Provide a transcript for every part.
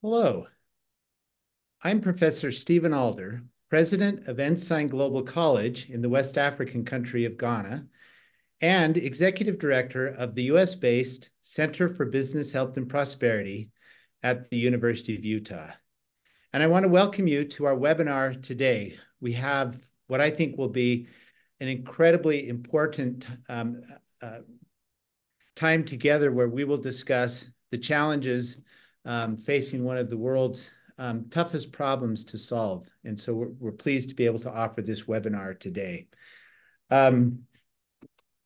Hello, I'm Professor Stephen Alder, President of Ensign Global College in the West African country of Ghana, and Executive Director of the US-based Center for Business Health and Prosperity at the University of Utah. And I want to welcome you to our webinar today. We have what I think will be an incredibly important time together where we will discuss the challenges facing one of the world's toughest problems to solve. And so we're pleased to be able to offer this webinar today. The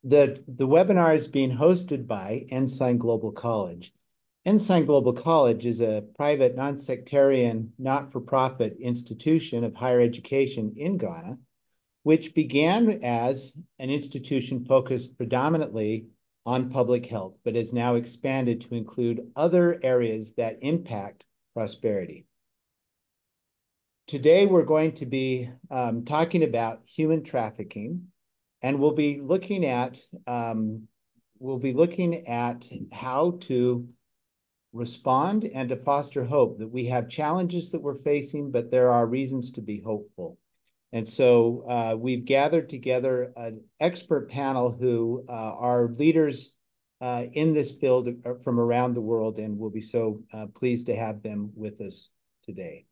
webinar is being hosted by Ensign Global College. Ensign Global College is a private, non-sectarian, not-for-profit institution of higher education in Ghana, which began as an institution focused predominantly on public health, but has now expanded to include other areas that impact prosperity. Today, we're going to be talking about human trafficking, and we'll be looking at how to respond and to foster hope, that we have challenges that we're facing, but there are reasons to be hopeful. And so we've gathered together an expert panel who are leaders in this field from around the world, and we'll be so pleased to have them with us today.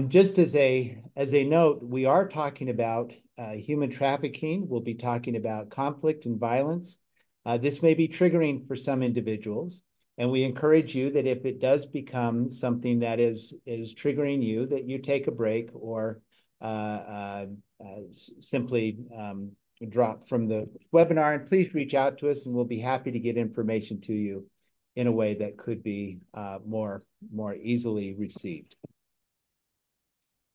Just as a note, we are talking about human trafficking. We'll be talking about conflict and violence. This may be triggering for some individuals, and we encourage you that if it does become something that is triggering you, that you take a break or simply drop from the webinar, and please reach out to us and we'll be happy to get information to you in a way that could be more easily received.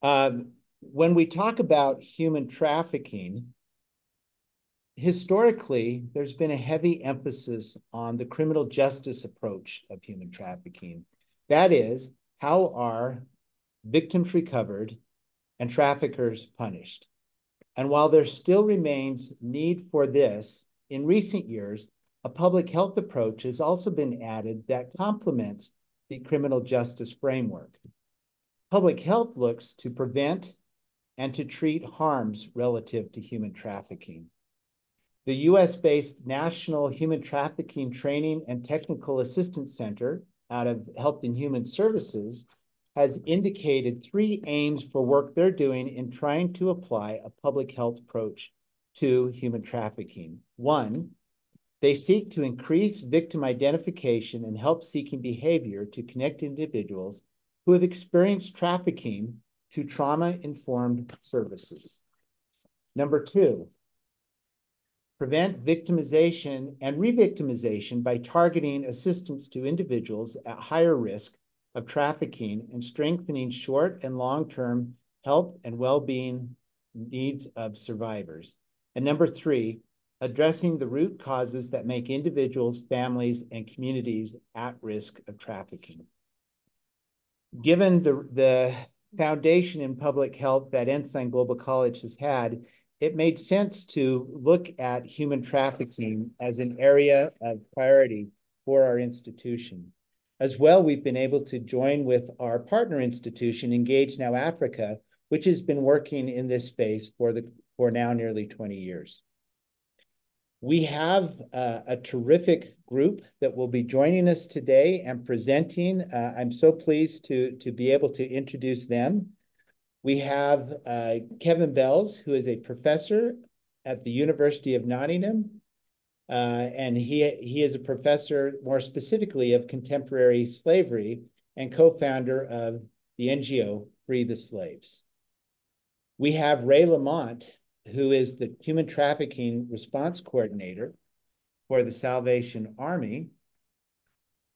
When we talk about human trafficking, historically, there's been a heavy emphasis on the criminal justice approach of human trafficking. That is, how are victims recovered and traffickers punished? And while there still remains need for this, in recent years, a public health approach has also been added that complements the criminal justice framework. Public health looks to prevent and to treat harms relative to human trafficking. The US-based National Human Trafficking Training and Technical Assistance Center out of Health and Human Services has indicated 3 aims for work they're doing in trying to apply a public health approach to human trafficking. 1, they seek to increase victim identification and help-seeking behavior to connect individuals who have experienced trafficking to trauma-informed services. Number 2, prevent victimization and re-victimization by targeting assistance to individuals at higher risk of trafficking and strengthening short and long-term health and well-being needs of survivors. And number 3, addressing the root causes that make individuals, families, and communities at risk of trafficking. Given the foundation in public health that Ensign Global College has had, it made sense to look at human trafficking as an area of priority for our institution. As well, we've been able to join with our partner institution, Engage Now Africa, which has been working in this space for now nearly 20 years. We have a terrific group that will be joining us today and presenting. I'm so pleased to be able to introduce them. We have Kevin Bells, who is a professor at the University of Nottingham, and he is a professor more specifically of contemporary slavery and co-founder of the NGO Free the Slaves. We have Ray Lamont, who is the Human Trafficking Response Coordinator for the Salvation Army.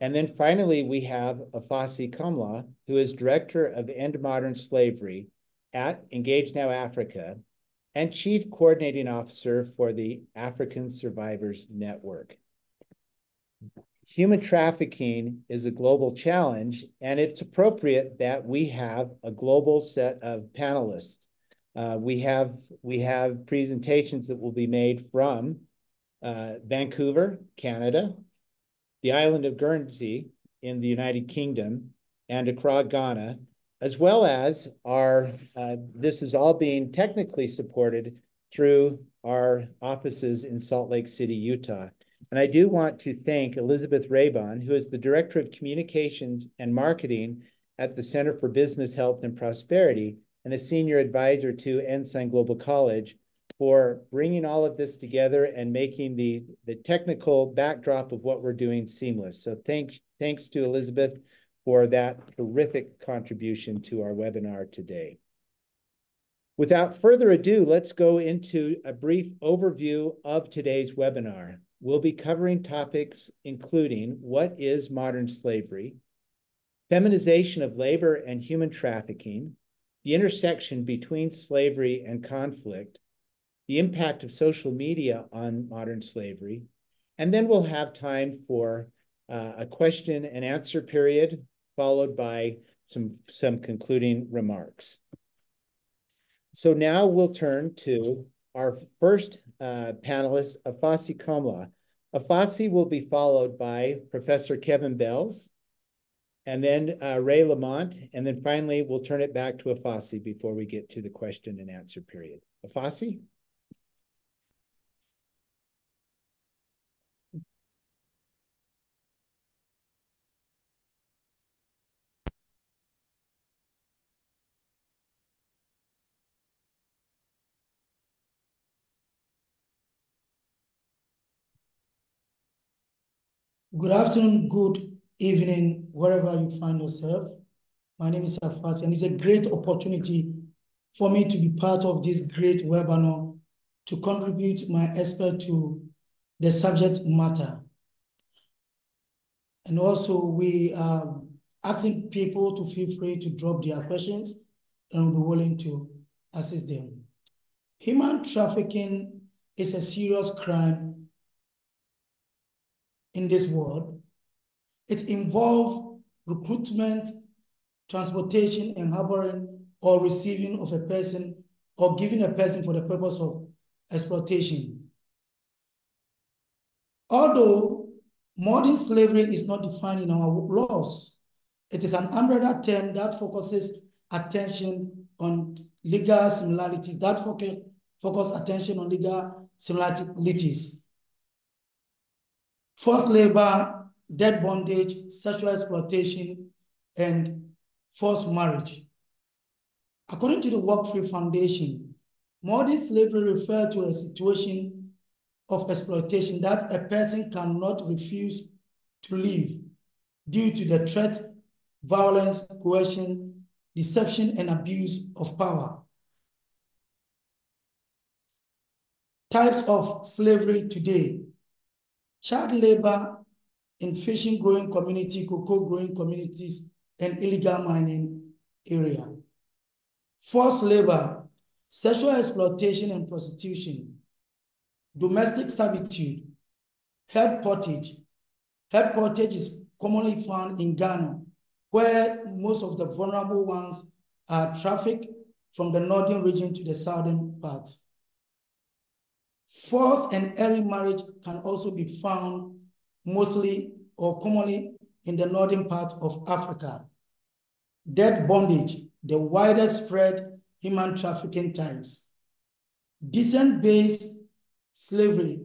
And then finally, we have Afasi Kamla, who is Director of End Modern Slavery at Engage Now Africa and Chief Coordinating Officer for the African Survivors Network. Human trafficking is a global challenge, and it's appropriate that we have a global set of panelists. We have presentations that will be made from Vancouver, Canada, the island of Guernsey in the United Kingdom, and Accra, Ghana, as well as this is all being technically supported through our offices in Salt Lake City, Utah. And I do want to thank Elizabeth Raybon, who is the Director of Communications and Marketing at the Center for Business Health and Prosperity and a Senior Advisor to Ensign Global College, for bringing all of this together and making the technical backdrop of what we're doing seamless. So thanks to Elizabeth for that terrific contribution to our webinar today. Without further ado, let's go into a brief overview of today's webinar. We'll be covering topics including what is modern slavery, feminization of labor and human trafficking, the intersection between slavery and conflict, the impact of social media on modern slavery, and then we'll have time for a question and answer period, followed by some concluding remarks. So now we'll turn to our first panelist, Afasi Kamla. Afasi will be followed by Professor Kevin Bells, and then Ray Lamont, and then finally we'll turn it back to Afasi before we get to the question and answer period. Afasi? Good afternoon, good evening, wherever you find yourself. My name is Afat, and it's a great opportunity for me to be part of this great webinar to contribute my expert to the subject matter. And also, we are asking people to feel free to drop their questions, and we'll be willing to assist them. Human trafficking is a serious crime in this world. It involves recruitment, transportation, and harboring or receiving of a person or giving a person for the purpose of exploitation. Although modern slavery is not defined in our laws, it is an umbrella term that focuses attention on legal similarities, forced labor, debt bondage, sexual exploitation, and forced marriage. According to the Work Free Foundation, modern slavery refers to a situation of exploitation that a person cannot refuse to leave due to the threat, violence, coercion, deception, and abuse of power. Types of slavery today: child labor in fishing growing community, cocoa growing communities, and illegal mining area. Forced labor, sexual exploitation and prostitution, domestic servitude, head portage. Head portage is commonly found in Ghana, where most of the vulnerable ones are trafficked from the northern region to the southern part. Forced and early marriage can also be found mostly or commonly in the northern part of Africa. Debt bondage, the widest spread human trafficking types. Descent-based slavery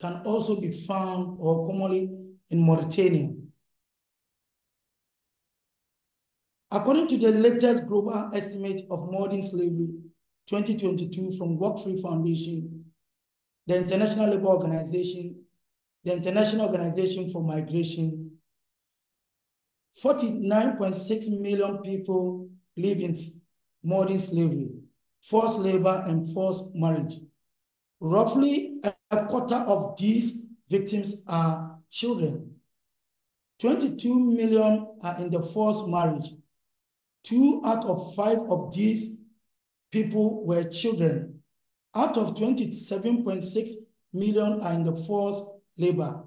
can also be found or commonly in Mauritania. According to the latest global estimate of modern slavery 2022 from Work Free Foundation, the International Labour Organization, the International Organization for Migration, 49.6 million people live in modern slavery, forced labor, and forced marriage. Roughly a quarter of these victims are children. 22 million are in the forced marriage. 2 out of 5 of these people were children. Out of 27.6 million are in the forced labor.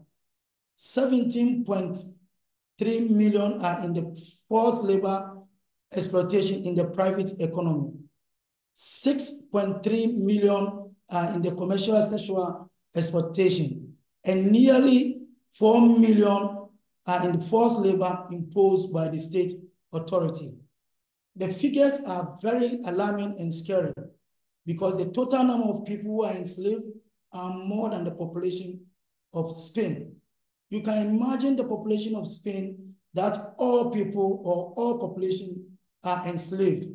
17.3 million are in the forced labor exploitation in the private economy. 6.3 million are in the commercial sexual exploitation, and nearly 4 million are in forced labor imposed by the state Authority. The figures are very alarming and scary because the total number of people who are enslaved are more than the population of Spain. You can imagine the population of Spain that all people or all population are enslaved.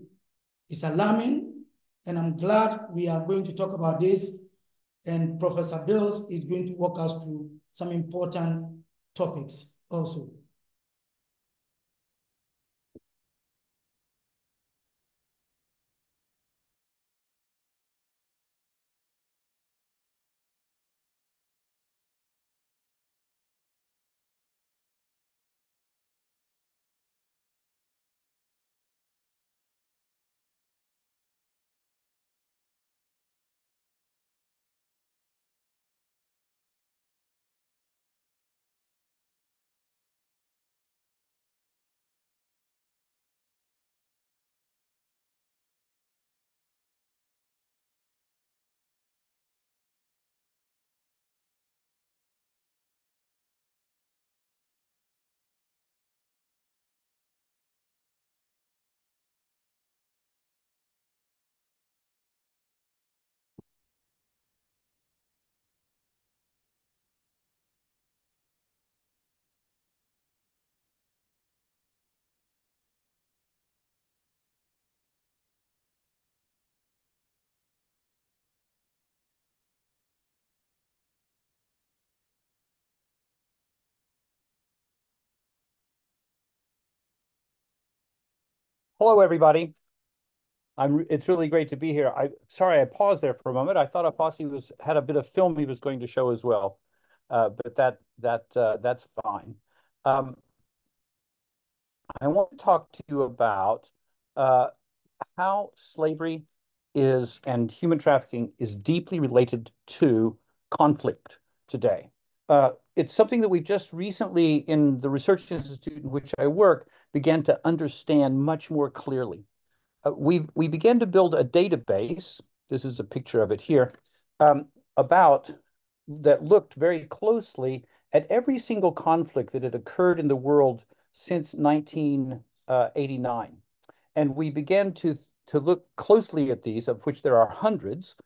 It's alarming, and I'm glad we are going to talk about this, and Professor Bills is going to walk us through some important topics also. Hello, everybody. It's really great to be here. Sorry I paused there for a moment. I thought Apostle had a bit of film he was going to show as well, but that's fine. Um, I want to talk to you about uh, how slavery is and human trafficking is deeply related to conflict today. It's something that we've just recently, in the research institute in which I work, began to understand much more clearly. We began to build a database. This is a picture of it here, um, about that looked very closely at every single conflict that had occurred in the world since 1989. And we began to look closely at these, of which there are hundreds,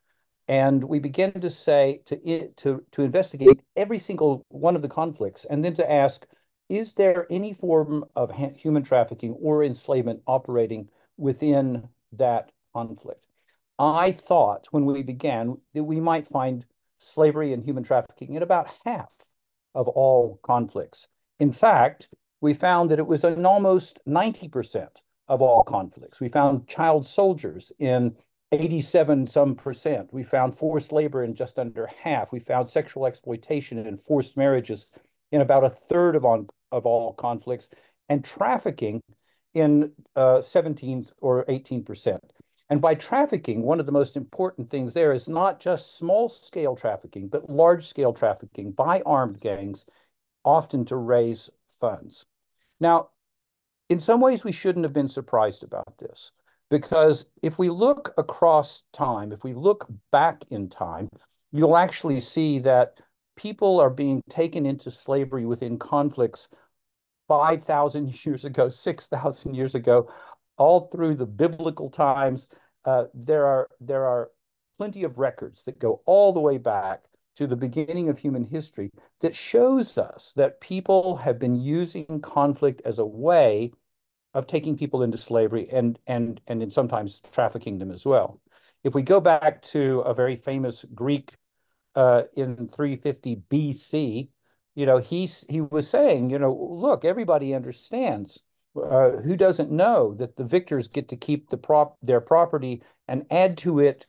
and we began to say to investigate every single one of the conflicts, and then to ask, is there any form of human trafficking or enslavement operating within that conflict? I thought when we began that we might find slavery and human trafficking in about half of all conflicts. In fact, we found that it was in almost 90% of all conflicts. We found child soldiers in 87 some percent. We found forced labor in just under half. We found sexual exploitation and forced marriages in about a third of all conflicts, and trafficking in 17 or 18%. And by trafficking, one of the most important things there is not just small scale trafficking, but large scale trafficking by armed gangs, often to raise funds. Now, in some ways, we shouldn't have been surprised about this, because if we look across time, if we look back in time, you'll actually see that people are being taken into slavery within conflicts 5,000 years ago, 6,000 years ago, all through the biblical times. There are plenty of records that go all the way back to the beginning of human history that shows us that people have been using conflict as a way of taking people into slavery and in sometimes trafficking them as well. If we go back to a very famous Greek in 350 BC, he was saying, look, everybody understands. Who doesn't know that the victors get to keep their property and add to it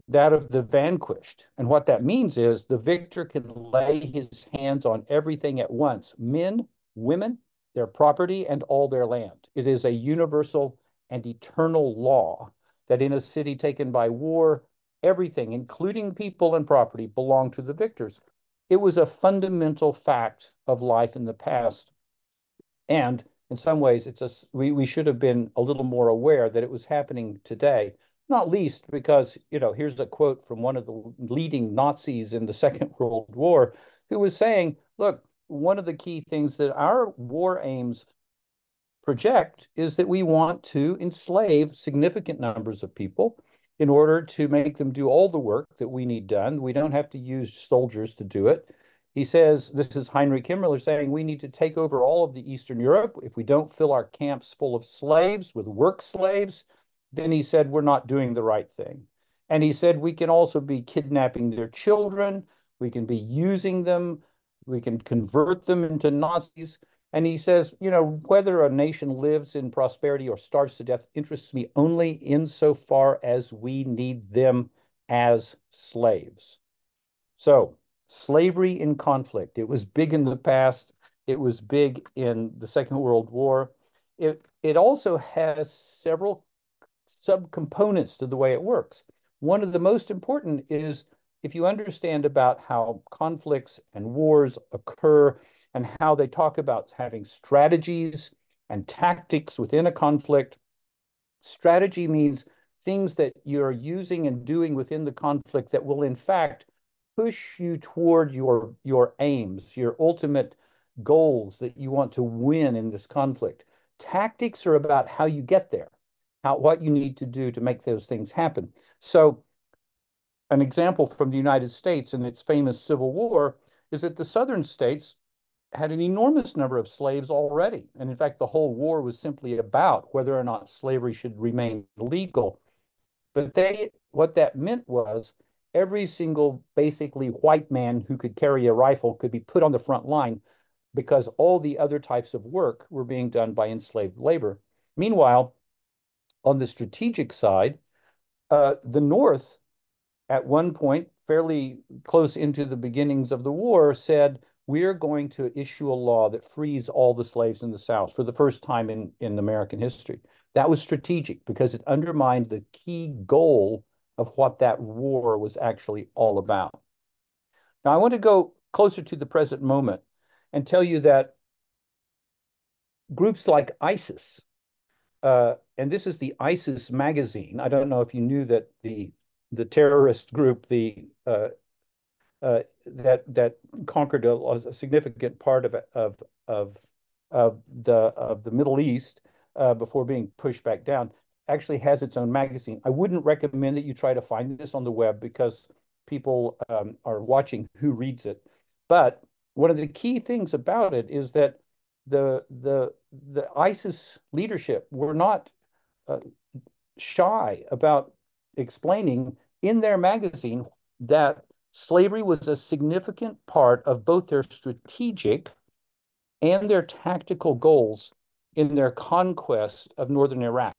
that of the vanquished? And what that means is the victor can lay his hands on everything at once: men, women, their property, and all their land. It is a universal and eternal law that in a city taken by war, everything, including people and property, belong to the victors. It was a fundamental fact of life in the past. And in some ways, we should have been a little more aware that it was happening today, not least because, here's a quote from one of the leading Nazis in the Second World War, who was saying, look, one of the key things that our war aims project is that we want to enslave significant numbers of people in order to make them do all the work that we need done. We don't have to use soldiers to do it. He says, this is Heinrich Himmler saying, we need to take over all of the Eastern Europe. If we don't fill our camps full of slaves with work slaves, then he said, we're not doing the right thing. And he said, we can also be kidnapping their children. We can be using them. We can convert them into Nazis. And he says, you know, whether a nation lives in prosperity or starves to death interests me only insofar as we need them as slaves. So, slavery in conflict. It was big in the past. It was big in the Second World War. It also has several subcomponents to the way it works. One of the most important is if you understand about how conflicts and wars occur and how they talk about having strategies and tactics within a conflict. Strategy means things that you're using and doing within the conflict that will in fact push you toward your aims, your ultimate goals that you want to win in this conflict. Tactics are about how you get there, what you need to do to make those things happen. So an example from the United States and its famous Civil War is that the southern states had an enormous number of slaves already. And in fact, the whole war was simply about whether or not slavery should remain legal. But what that meant was every single basically white man who could carry a rifle could be put on the front line because all the other types of work were being done by enslaved labor. Meanwhile, on the strategic side, the North, at one point, fairly close into the beginnings of the war, said, we're going to issue a law that frees all the slaves in the South for the first time in American history. That was strategic because it undermined the key goal of what that war was actually all about. Now, I want to go closer to the present moment and tell you that groups like ISIS, and this is the ISIS magazine. I don't know if you knew that the terrorist group, that conquered a significant part of the Middle East before being pushed back down, actually has its own magazine. I wouldn't recommend that you try to find this on the web because people are watching who reads it. But one of the key things about it is that the ISIS leadership were not shy about explaining in their magazine that slavery was a significant part of both their strategic and their tactical goals in their conquest of northern Iraq.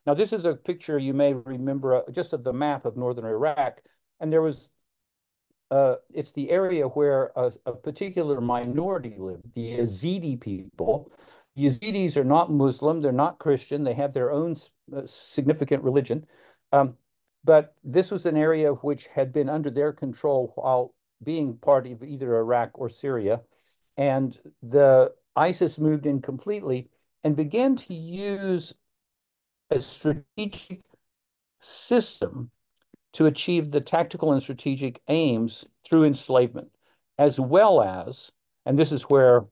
Now, this is a picture you may remember just of the map of northern Iraq, and there was it's the area where a particular minority lived, the Yazidi people. Yazidis are not Muslim, they're not Christian, they have their own significant religion. But this was an area which had been under their control while being part of either Iraq or Syria. And the ISIS moved in completely and began to use a strategic system to achieve the tactical and strategic aims through enslavement, as well as, and this is where,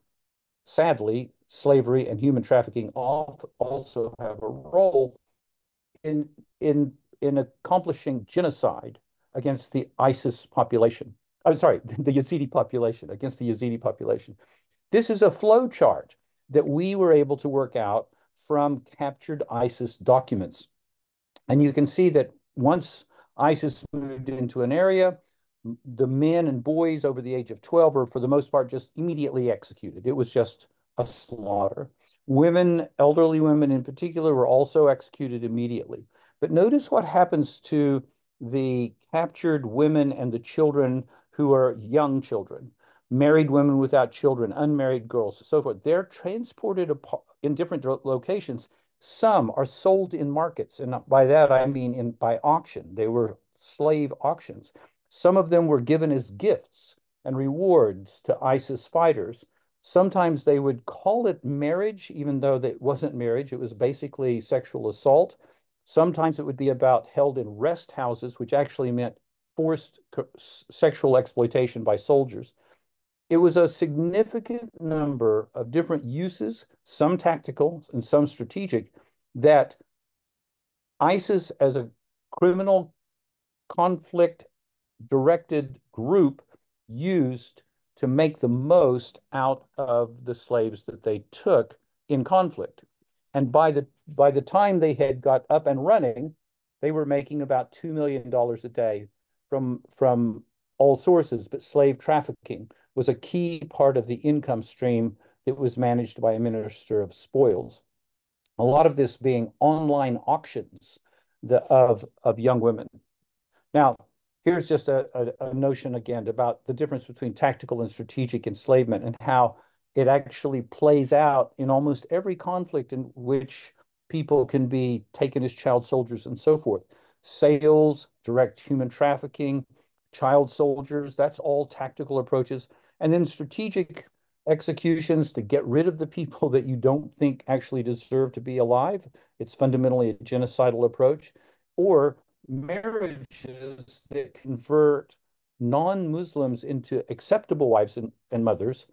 sadly, slavery and human trafficking also have a role in accomplishing genocide against the ISIS population. I'm sorry, the Yazidi population, against the Yazidi population. This is a flow chart that we were able to work out from captured ISIS documents. And you can see that once ISIS moved into an area, the men and boys over the age of 12 were, for the most part, just immediately executed. It was just a slaughter. Women, elderly women in particular, were also executed immediately. But notice what happens to the captured women and the children who are young children, married women without children, unmarried girls, so forth. They're transported in different locations. Some are sold in markets, and by that I mean by auction. They were slave auctions. Some of them were given as gifts and rewards to ISIS fighters. Sometimes they would call it marriage, even though it wasn't marriage. It was basically sexual assault. Sometimes it would be about held in rest houses, which actually meant forced sexual exploitation by soldiers. it was a significant number of different uses, some tactical and some strategic, that ISIS as a criminal conflict directed group used to make the most out of the slaves that they took in conflict. And by the time they had got up and running, they were making about $2 million a day from all sources, but slave trafficking was a key part of the income stream that was managed by a minister of spoils. A lot of this being online auctions of young women. Now, here's just a notion again about the difference between tactical and strategic enslavement and how it actually plays out in almost every conflict in which people can be taken as child soldiers and so forth. Sales, direct human trafficking, child soldiers, that's all tactical approaches. And then strategic executions to get rid of the people that you don't think actually deserve to be alive. It's fundamentally a genocidal approach. Or marriages that convert non-Muslims into acceptable wives and mothers,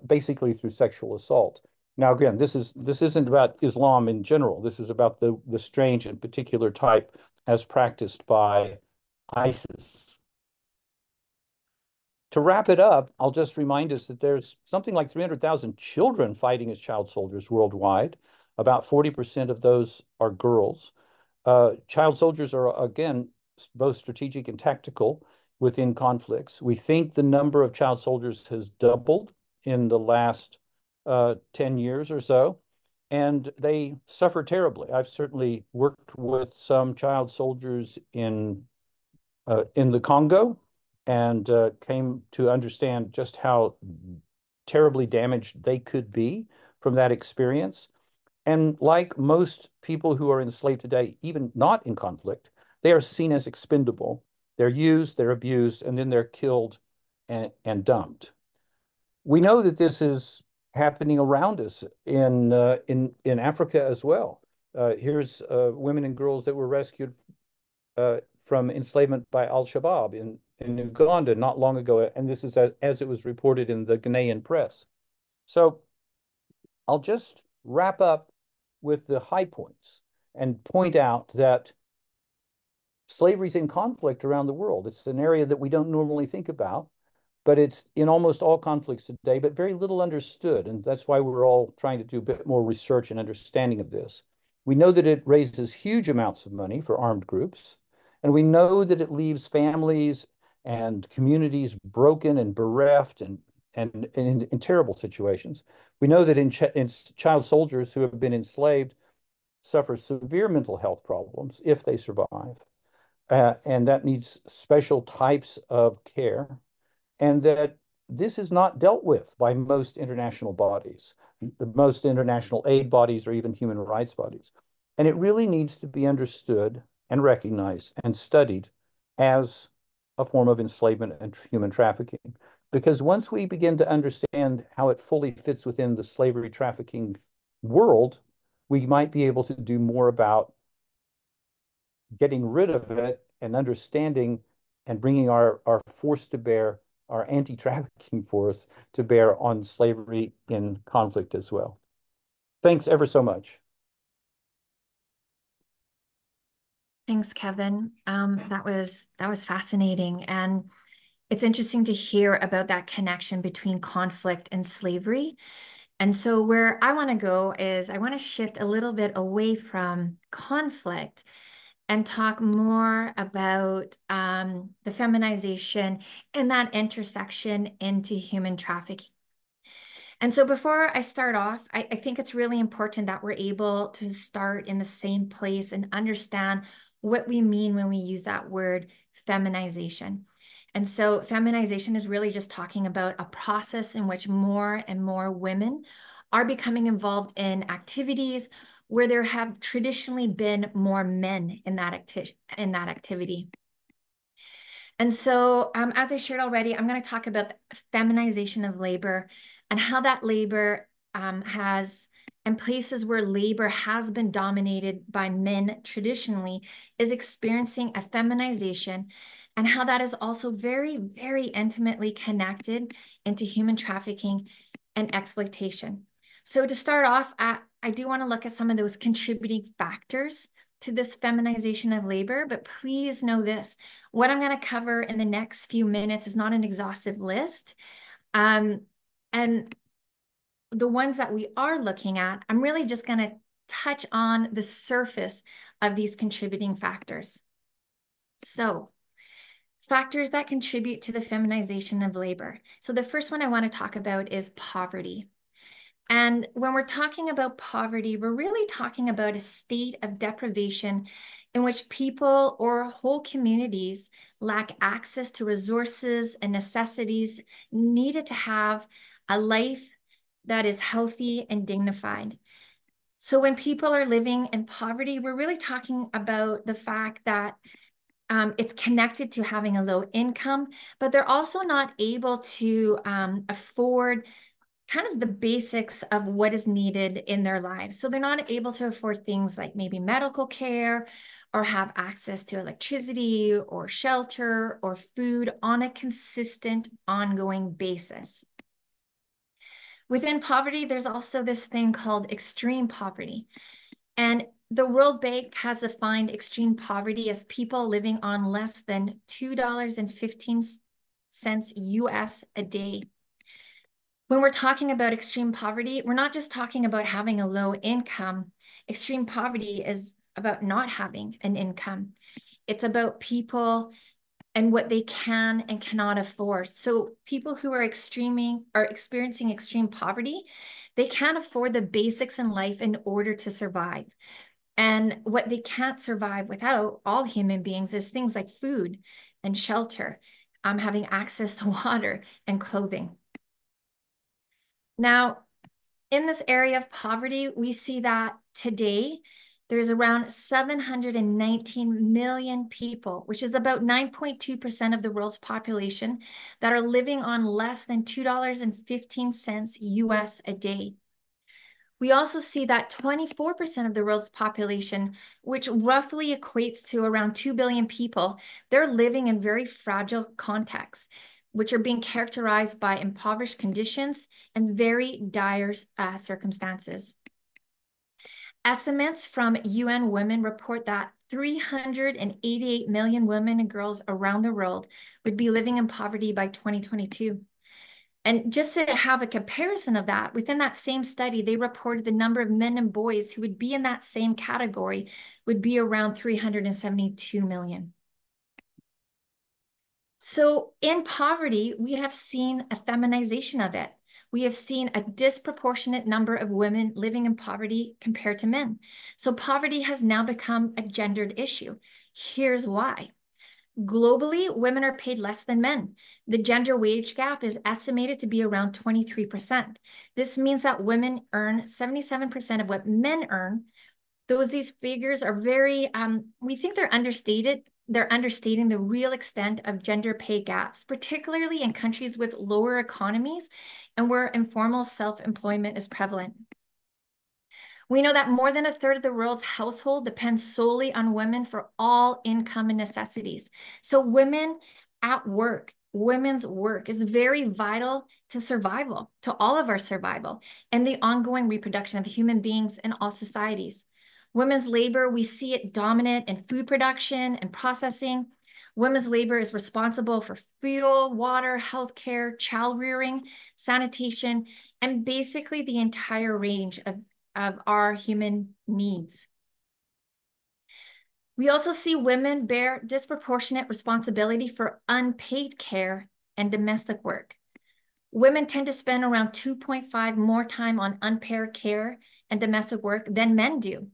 basically through sexual assault. Now, again, this isn't about Islam in general. This is about the strange and particular type as practiced by ISIS. To wrap it up, I'll just remind us that there's something like 300,000 children fighting as child soldiers worldwide. About 40% of those are girls. Child soldiers are, again, both strategic and tactical within conflicts. We think the number of child soldiers has doubled in the last 10 years or so, and they suffer terribly. I've certainly worked with some child soldiers in the Congo and came to understand just how terribly damaged they could be from that experience. And like most people who are enslaved today, even not in conflict, they are seen as expendable. They're used, they're abused, and then they're killed and dumped. We know that this is happening around us in Africa as well. Here's women and girls that were rescued from enslavement by Al-Shabaab in Uganda not long ago, and this is as it was reported in the Ghanaian press. So I'll just wrap up with the high points and point out that slavery is in conflict around the world. It's an area that we don't normally think about, but it's in almost all conflicts today, but very little understood. And that's why we're all trying to do a bit more research and understanding of this. We know that it raises huge amounts of money for armed groups, and we know that it leaves families and communities broken and bereft and in terrible situations. We know that in child soldiers who have been enslaved suffer severe mental health problems if they survive, and that needs special types of care, and that this is not dealt with by most international bodies, most international aid bodies, or even human rights bodies. And it really needs to be understood and recognized and studied as a form of enslavement and human trafficking. Because once we begin to understand how it fully fits within the slavery trafficking world, we might be able to do more about getting rid of it and understanding and bringing our force to bear, our anti-trafficking force to bear on slavery in conflict as well. Thanks ever so much. Thanks, Kevin. That was fascinating. And it's interesting to hear about that connection between conflict and slavery. And so where I want to go is I want to shift a little bit away from conflict and talk more about the feminization and that intersection into human trafficking. And so before I start off, I think it's really important that we're able to start in the same place and understand what we mean when we use that word feminization. And so feminization is really just talking about a process in which more and more women are becoming involved in activities where there have traditionally been more men in that activity. And so as I shared already, I'm going to talk about the feminization of labor and how that labor and places where labor has been dominated by men traditionally is experiencing a feminization and how that is also very, very intimately connected into human trafficking and exploitation. So to start off, I do want to look at some of those contributing factors to this feminization of labor, but please know this, what I'm going to cover in the next few minutes is not an exhaustive list. And the ones that we are looking at, I'm really just going to touch on the surface of these contributing factors. So, factors that contribute to the feminization of labor. So the first one I want to talk about is poverty. And when we're talking about poverty, we're really talking about a state of deprivation in which people or whole communities lack access to resources and necessities needed to have a life that is healthy and dignified. So when people are living in poverty, we're really talking about the fact that it's connected to having a low income, but they're also not able to afford kind of the basics of what is needed in their lives. So they're not able to afford things like maybe medical care or have access to electricity or shelter or food on a consistent, ongoing basis. Within poverty, there's also this thing called extreme poverty. And the World Bank has defined extreme poverty as people living on less than $2.15 US a day. When we're talking about extreme poverty, we're not just talking about having a low income. Extreme poverty is about not having an income. It's about people and what they can and cannot afford. So people who are experiencing extreme poverty, they can't afford the basics in life in order to survive. And what they can't survive without, all human beings, is things like food and shelter, having access to water and clothing. Now, in this area of poverty, we see that today there's around 719 million people, which is about 9.2% of the world's population, that are living on less than $2.15 US a day. We also see that 24% of the world's population, which roughly equates to around 2 billion people, they're living in very fragile contexts, which are being characterized by impoverished conditions and very dire circumstances. Estimates from UN Women report that 388 million women and girls around the world would be living in poverty by 2022. And just to have a comparison of that, within that same study, they reported the number of men and boys who would be in that same category would be around 372 million. So in poverty, we have seen a feminization of it. We have seen a disproportionate number of women living in poverty compared to men. So poverty has now become a gendered issue. Here's why. Globally, women are paid less than men. The gender wage gap is estimated to be around 23%. This means that women earn 77% of what men earn. These figures are very, we think they're understated. They're understating the real extent of gender pay gaps, particularly in countries with lower economies and where informal self-employment is prevalent. We know that more than a third of the world's household depends solely on women for all income and necessities. So women at work, women's work is very vital to survival, to all of our survival, and the ongoing reproduction of human beings in all societies. Women's labor, we see it dominant in food production and processing. Women's labor is responsible for fuel, water, healthcare, child rearing, sanitation, and basically the entire range of our human needs. We also see women bear disproportionate responsibility for unpaid care and domestic work. Women tend to spend around 2.5 more time on unpaid care and domestic work than men do.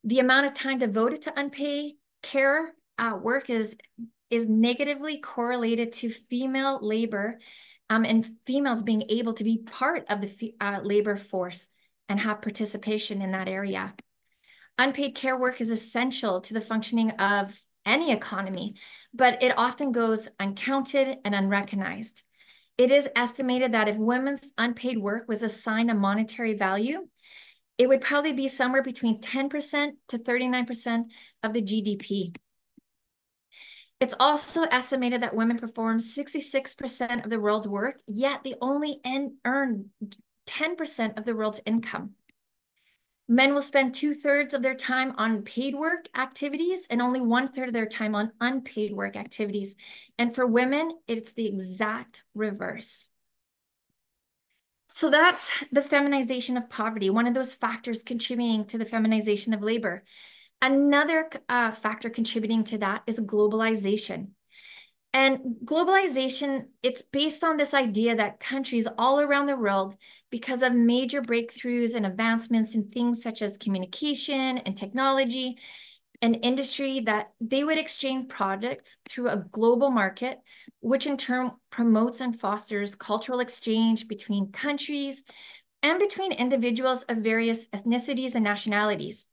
The amount of time devoted to unpaid care work is negatively correlated to female labor and females being able to be part of the labor force and have participation in that area. Unpaid care work is essential to the functioning of any economy, but it often goes uncounted and unrecognized. It is estimated that if women's unpaid work was assigned a monetary value, it would probably be somewhere between 10% to 39% of the GDP. It's also estimated that women perform 66% of the world's work, yet they only earn 10% of the world's income. Men will spend 2/3 of their time on paid work activities and only 1/3 of their time on unpaid work activities. And for women, it's the exact reverse. So that's the feminization of poverty, one of those factors contributing to the feminization of labor. Another factor contributing to that is globalization. And globalization, it's based on this idea that countries all around the world, because of major breakthroughs and advancements in things such as communication and technology and industry, that they would exchange products through a global market, which in turn promotes and fosters cultural exchange between countries and between individuals of various ethnicities and nationalities.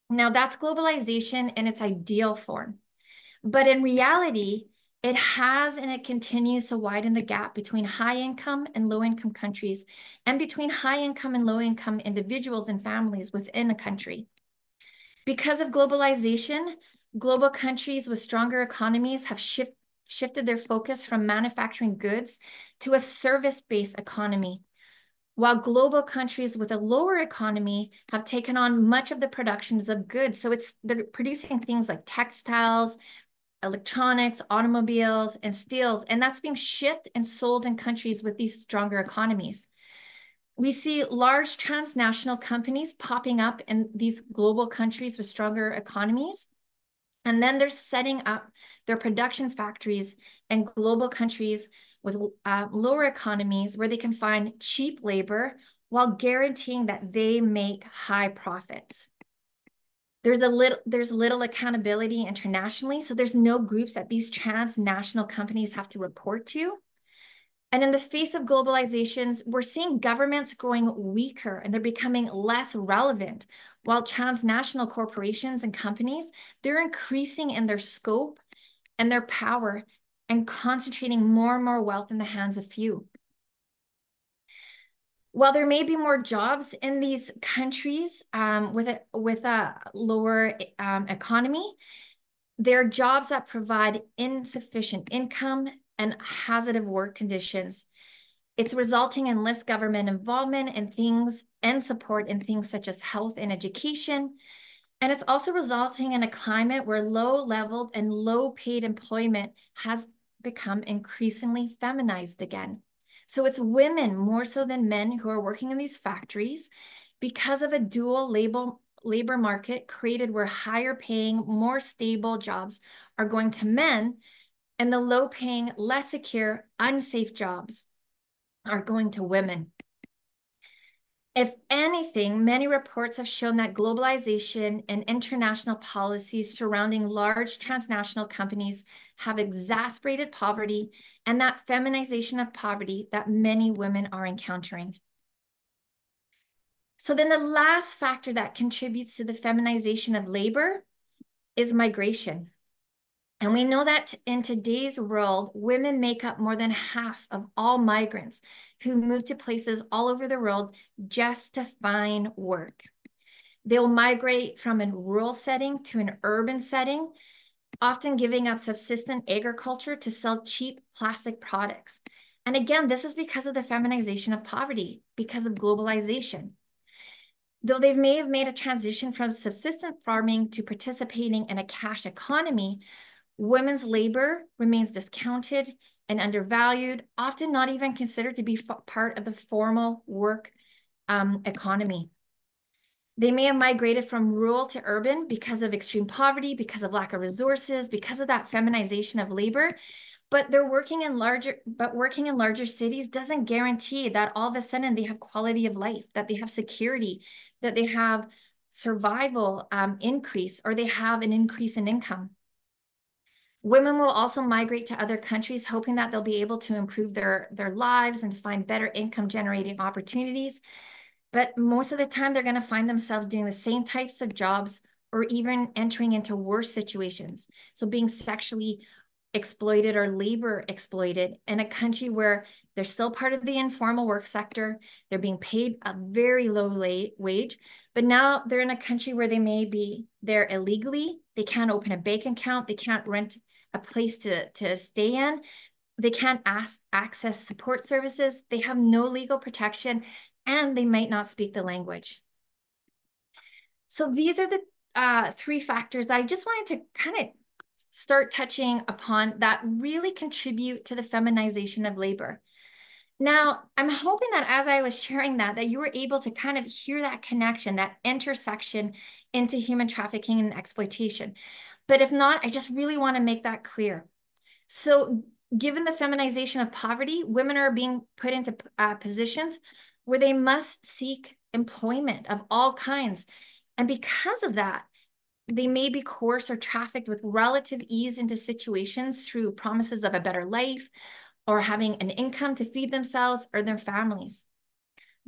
Now, that's globalization in its ideal form. But in reality, it has and it continues to widen the gap between high-income and low-income countries and between high-income and low-income individuals and families within a country. Because of globalization, global countries with stronger economies have shifted their focus from manufacturing goods to a service-based economy, while global countries with a lower economy have taken on much of the productions of goods. So they're producing things like textiles, electronics, automobiles, and steels, and that's being shipped and sold in countries with these stronger economies. We see large transnational companies popping up in these global countries with stronger economies, and then they're setting up their production factories in global countries with lower economies where they can find cheap labor while guaranteeing that they make high profits. There's little accountability internationally, so there's no groups that these transnational companies have to report to. And in the face of globalizations, we're seeing governments growing weaker and they're becoming less relevant, while transnational corporations and companies, they're increasing in their scope and their power and concentrating more and more wealth in the hands of few. While there may be more jobs in these countries with a lower economy, they're jobs that provide insufficient income and hazardous work conditions. It's resulting in less government involvement in things and support in things such as health and education. And it's also resulting in a climate where low-leveled and low-paid employment has become increasingly feminized again. So it's women more so than men who are working in these factories because of a dual labor market created where higher paying, more stable jobs are going to men, and the low paying, less secure, unsafe jobs are going to women. If anything, many reports have shown that globalization and international policies surrounding large transnational companies have exacerbated poverty and that feminization of poverty that many women are encountering. So then the last factor that contributes to the feminization of labor is migration. And we know that in today's world, women make up more than half of all migrants who move to places all over the world just to find work. They'll migrate from a rural setting to an urban setting, often giving up subsistence agriculture to sell cheap plastic products. And again, this is because of the feminization of poverty, because of globalization. Though they may have made a transition from subsistence farming to participating in a cash economy, women's labor remains discounted and undervalued, often not even considered to be part of the formal work economy. They may have migrated from rural to urban because of extreme poverty, because of lack of resources, because of that feminization of labor, but working in larger cities doesn't guarantee that all of a sudden they have quality of life, that they have security, that they have survival increase, or they have an increase in income. Women will also migrate to other countries, hoping that they'll be able to improve their lives and find better income generating opportunities. But most of the time, they're going to find themselves doing the same types of jobs or even entering into worse situations. So being sexually exploited or labor exploited in a country where they're still part of the informal work sector. They're being paid a very low wage, but now they're in a country where they may be there illegally. They can't open a bank account. They can't rent a place to stay in. They can't access support services. They have no legal protection, and they might not speak the language. So these are the three factors that I just wanted to kind of start touching upon that really contribute to the feminization of labor. Now, I'm hoping that as I was sharing that you were able to kind of hear that connection, that intersection into human trafficking and exploitation. But if not, I just really want to make that clear. So given the feminization of poverty, women are being put into positions where they must seek employment of all kinds. And because of that, they may be coerced or trafficked with relative ease into situations through promises of a better life or having an income to feed themselves or their families.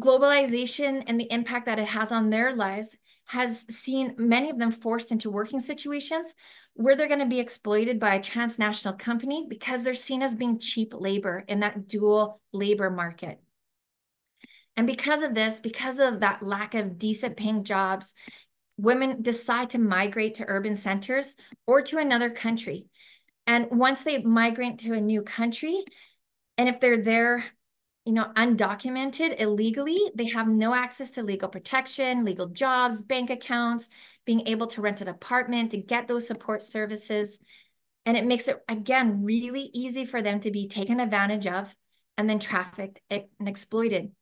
Globalization and the impact that it has on their lives has seen many of them forced into working situations where they're going to be exploited by a transnational company because they're seen as being cheap labor in that dual labor market. And because of this, because of that lack of decent paying jobs, women decide to migrate to urban centers or to another country. And once they migrate to a new country, and if they're there, undocumented, illegally, they have no access to legal protection, legal jobs, bank accounts, being able to rent an apartment, to get those support services. And it makes it, again, really easy for them to be taken advantage of and then trafficked and exploited.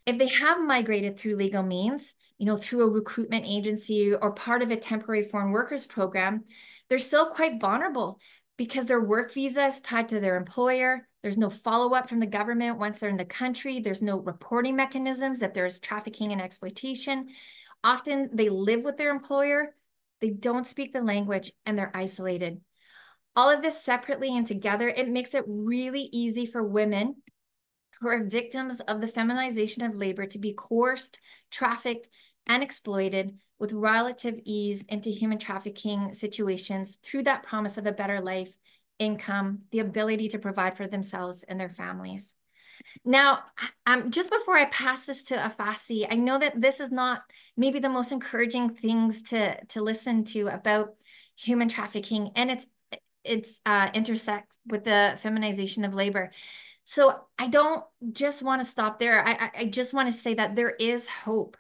If they have migrated through legal means, through a recruitment agency or part of a temporary foreign workers program, they're still quite vulnerable because their work visa is tied to their employer. There's no follow-up from the government once they're in the country. There's no reporting mechanisms if there's trafficking and exploitation. Often they live with their employer, they don't speak the language, and they're isolated. All of this separately and together, it makes it really easy for women who are victims of the feminization of labor to be coerced, trafficked, and exploited with relative ease into human trafficking situations through that promise of a better life, income, the ability to provide for themselves and their families. Now, just before I pass this to Afasi, I know that this is not maybe the most encouraging things to listen to about human trafficking, and it's intersect with the feminization of labor. So I don't just want to stop there. I just want to say that there is hope.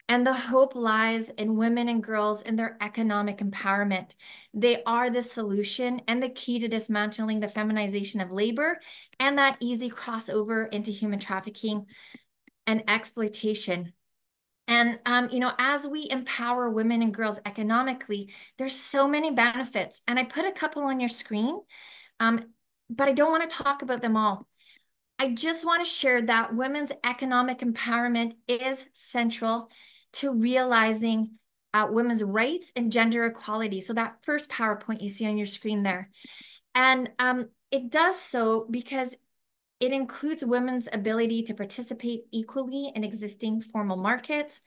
And the hope lies in women and girls and their economic empowerment. They are the solution and the key to dismantling the feminization of labor and that easy crossover into human trafficking and exploitation. And, as we empower women and girls economically, there's so many benefits. And I put a couple on your screen, but I don't want to talk about them all. I just want to share that women's economic empowerment is central to realizing women's rights and gender equality. So that first PowerPoint you see on your screen there. And it does so because it includes women's ability to participate equally in existing formal markets.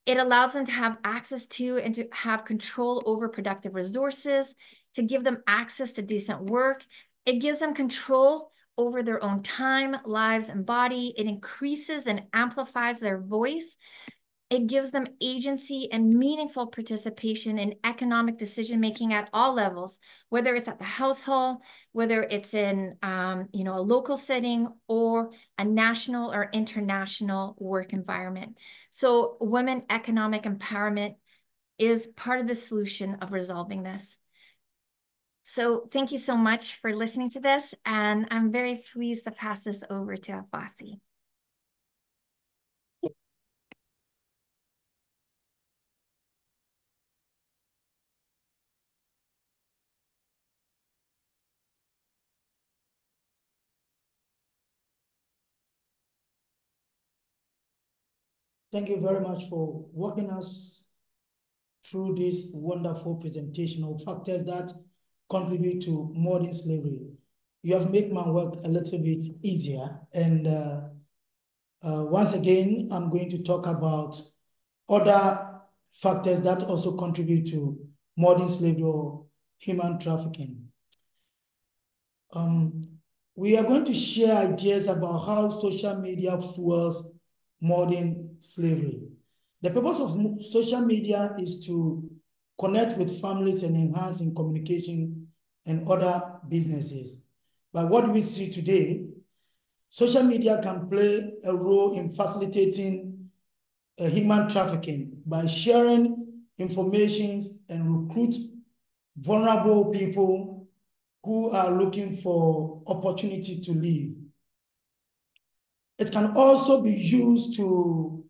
It allows them to have access to and to have control over productive resources, to give them access to decent work. It gives them control over their own time, lives, and body. It increases and amplifies their voice. It gives them agency and meaningful participation in economic decision-making at all levels, whether it's at the household, whether it's in a local setting or a national or international work environment. So women economic empowerment is part of the solution of resolving this. So thank you so much for listening to this, and I'm very pleased to pass this over to Afasi. Thank you very much for walking us through this wonderful presentation of factors that contribute to modern slavery. You have made my work a little bit easier. And once again, I'm going to talk about other factors that also contribute to modern slavery or human trafficking. We are going to share ideas about how social media fuels modern slavery. The purpose of social media is to connect with families and enhance in communication and other businesses. But what we see today, social media can play a role in facilitating human trafficking by sharing information and recruit vulnerable people who are looking for opportunity to live. It can also be used to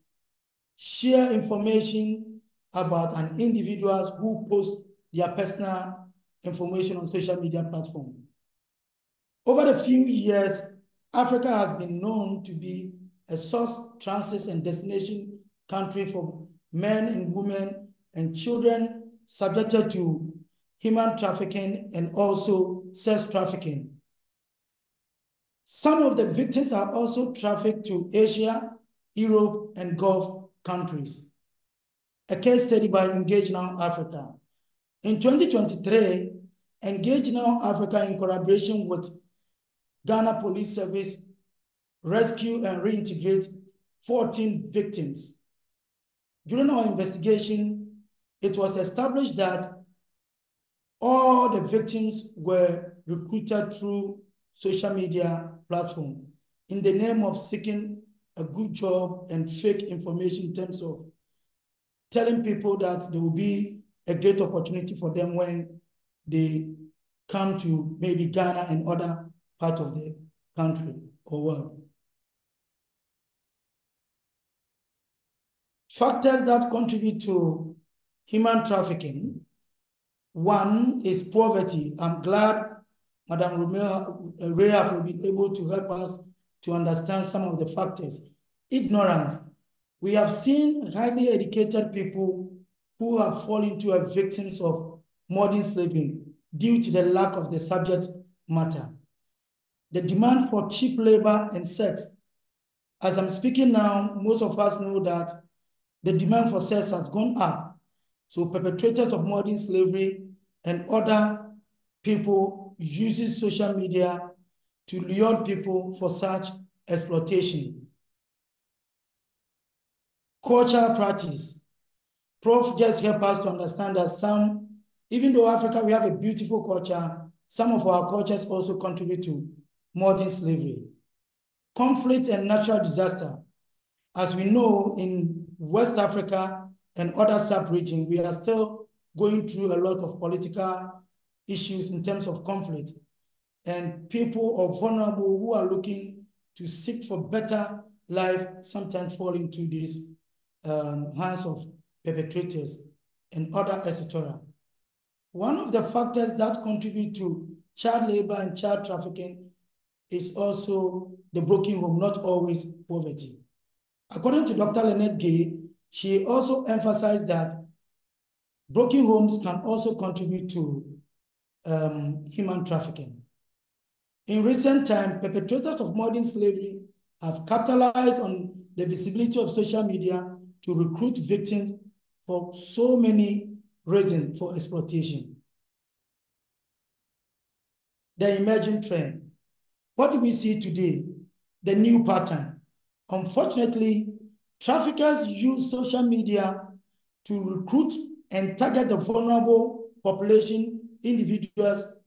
share information about an individual who post their personal information on social media platform. Over the few years, Africa has been known to be a source, transit, and destination country for men and women and children subjected to human trafficking and also sex trafficking. Some of the victims are also trafficked to Asia, Europe, and Gulf countries. A case study by Engage Now Africa. In 2023, Engage Now Africa, in collaboration with Ghana Police Service, rescue and reintegrate 14 victims. During our investigation, it was established that all the victims were recruited through social media platform in the name of seeking a good job and fake information in terms of telling people that there will be a great opportunity for them when they come to maybe Ghana and other parts of the country or world. Factors that contribute to human trafficking. One is poverty. I'm glad Madam Romeo Rea will be able to help us to understand some of the factors. Ignorance. We have seen highly educated people who have fallen into a victims of modern slavery due to the lack of the subject matter. The demand for cheap labor and sex. As I'm speaking now, most of us know that the demand for sex has gone up. So perpetrators of modern slavery and other people using social media to lure people for such exploitation. Cultural practice. Prof just helped us to understand that even though Africa, we have a beautiful culture, some of our cultures also contribute to modern slavery. Conflict and natural disaster. As we know, in West Africa and other sub-regions, we are still going through a lot of political issues in terms of conflict. And people are vulnerable who are looking to seek for better life sometimes fall into these hands of perpetrators and other etc. One of the factors that contribute to child labor and child trafficking is also the broken home, not always poverty. According to Dr. Lynette Gay, she also emphasized that broken homes can also contribute to human trafficking. In recent times, perpetrators of modern slavery have capitalized on the visibility of social media to recruit victims for so many reasons for exploitation. The emerging trend. What do we see today? The new pattern. Unfortunately, traffickers use social media to recruit and target the vulnerable population individuals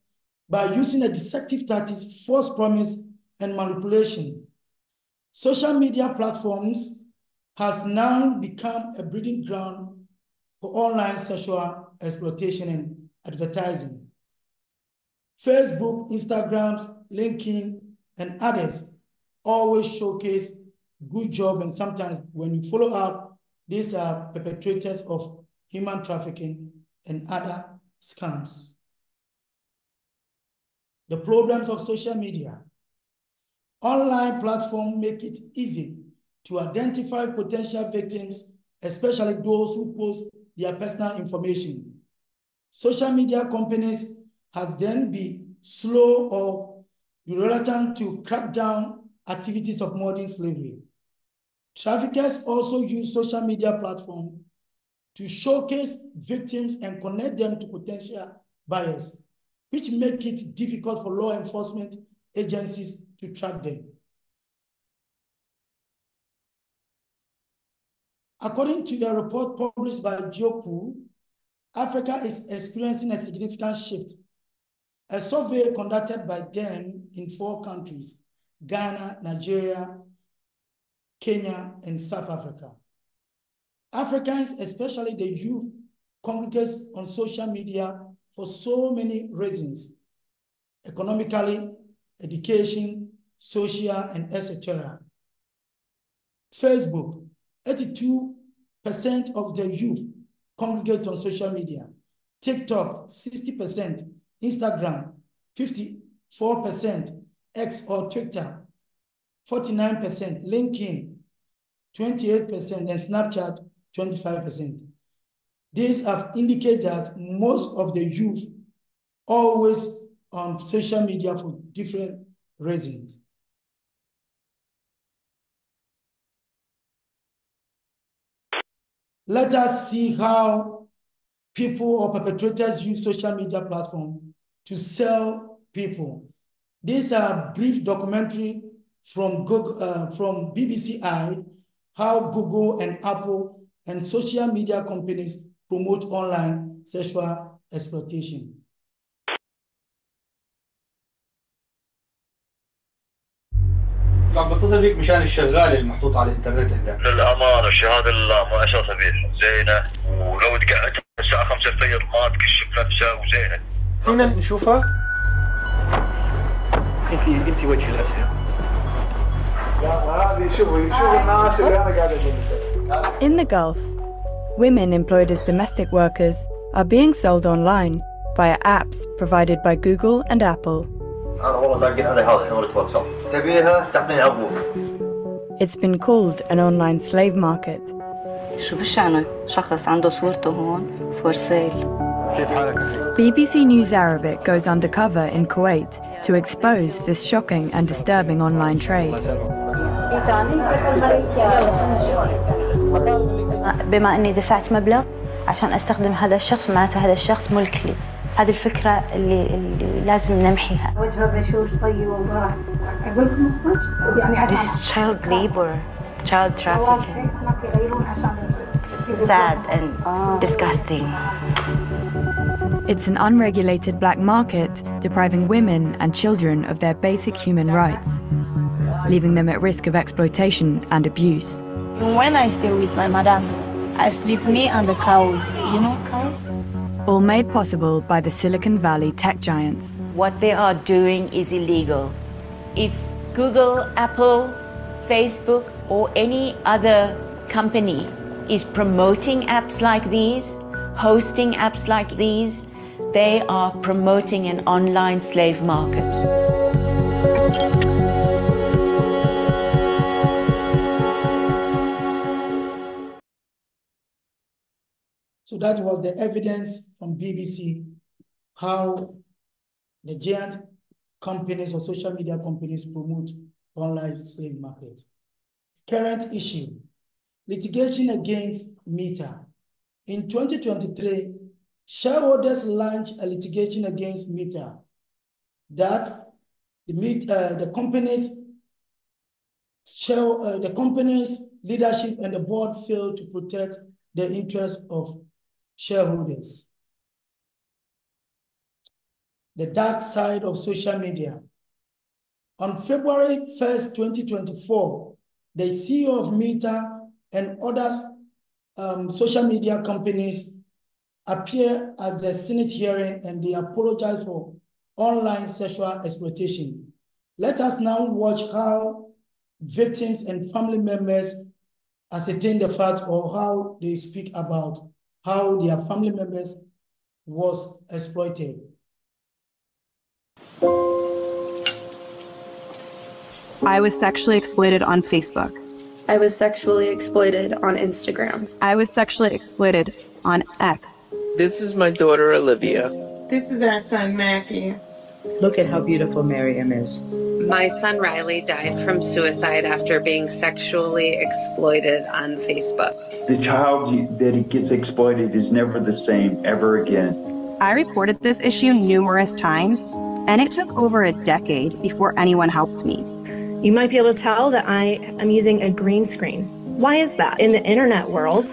by using a deceptive tactics, false promise, and manipulation. Social media platforms has now become a breeding ground for online sexual exploitation and advertising. Facebook, Instagram, LinkedIn, and others always showcase good job, and sometimes when you follow up, these are perpetrators of human trafficking and other scams. The problems of social media. Online platforms make it easy to identify potential victims, especially those who post their personal information. Social media companies has then been slow or reluctant to crack down activities of modern slavery. Traffickers also use social media platforms to showcase victims and connect them to potential buyers, which make it difficult for law enforcement agencies to track them. According to the report published by GeoPool, Africa is experiencing a significant shift A survey conducted by them in 4 countries, Ghana, Nigeria, Kenya, and South Africa. Africans, especially the youth, congregate on social media for so many reasons: economically, education, social, and etc. Facebook, 82% of the youth congregate on social media. TikTok, 60%. Instagram, 54%. X or Twitter, 49%. LinkedIn, 28%. And Snapchat, 25%. These have indicated that most of the youth always on social media for different reasons. Let us see how people or perpetrators use social media platforms to sell people. These are brief documentary from Google, from BBC how Google and Apple and social media companies promote online sexual exploitation. عم بتصل فيك مشان الشغاله المحطوط على الانترنت عندك. للامانه الشهاده لله ما اساسها بيها زينه، ولو تقعدت الساعه 5 الفجر ما تكشف نفسها وزينه. فينا نشوفها؟ انت وجه الاسئله. هذه شوفي الناس اللي انا قاعد اقول. In the Gulf, women employed as domestic workers are being sold online via apps provided by Google and Apple. انا والله باقي على هذا حوالة واتساب. تبيها تعطيني ابوك. It's been called an online slave market. شو بشأنك؟ شخص عنده صورته هون for sale. BBC News Arabic goes undercover in Kuwait to expose this shocking and disturbing online trade. بما أني دفعت مبلغ عشان أستخدم هذا الشخص، معناته هذا الشخص ملك لي. هذه الفكرة اللي لازم نمحيها. وجهه بشوش طيب وراح أقول لكم الصدق يعني This is child labor, child trafficking. It's sad and disgusting. It's an unregulated black market depriving women and children of their basic human rights, leaving them at risk of exploitation and abuse. When I stay with my madam, I sleep me and the cows. You know cows? All made possible by the Silicon Valley tech giants. What they are doing is illegal. If Google, Apple, Facebook, or any other company is promoting apps like these, hosting apps like these, they are promoting an online slave market. So that was the evidence from BBC, how the giant companies or social media companies promote online slave markets. Current issue, litigation against Meta. In 2023, shareholders launched a litigation against Meta that the company's leadership and the board failed to protect the interests of shareholders. The dark side of social media. On February 1st, 2024, the CEO of Meta and other social media companies appear at the Senate hearing and they apologize for online sexual exploitation. Let us now watch how victims and family members ascertain the fact or how they speak about how their family members was exploited. I was sexually exploited on Facebook. I was sexually exploited on Instagram. I was sexually exploited on X. This is my daughter, Olivia. This is our son, Matthew. Look at how beautiful Miriam is. My son, Riley, died from suicide after being sexually exploited on Facebook. The child that gets exploited is never the same ever again. I reported this issue numerous times, and it took over a decade before anyone helped me. You might be able to tell that I am using a green screen. Why is that? In the internet world,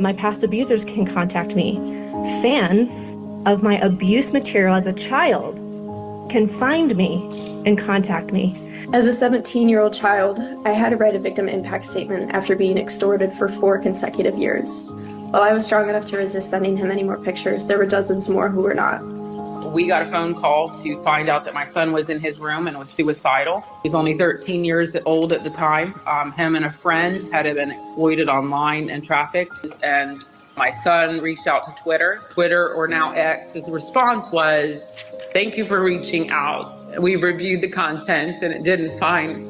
my past abusers can contact me. Fans of my abuse material as a child can find me and contact me. As a 17-year-old child, I had to write a victim impact statement after being extorted for 4 consecutive years. While I was strong enough to resist sending him any more pictures, there were dozens more who were not. We got a phone call to find out that my son was in his room and was suicidal. He's only 13 years old at the time. Him and a friend had been exploited online and trafficked. And my son reached out to Twitter or now X. His response was, "Thank you for reaching out. We reviewed the content and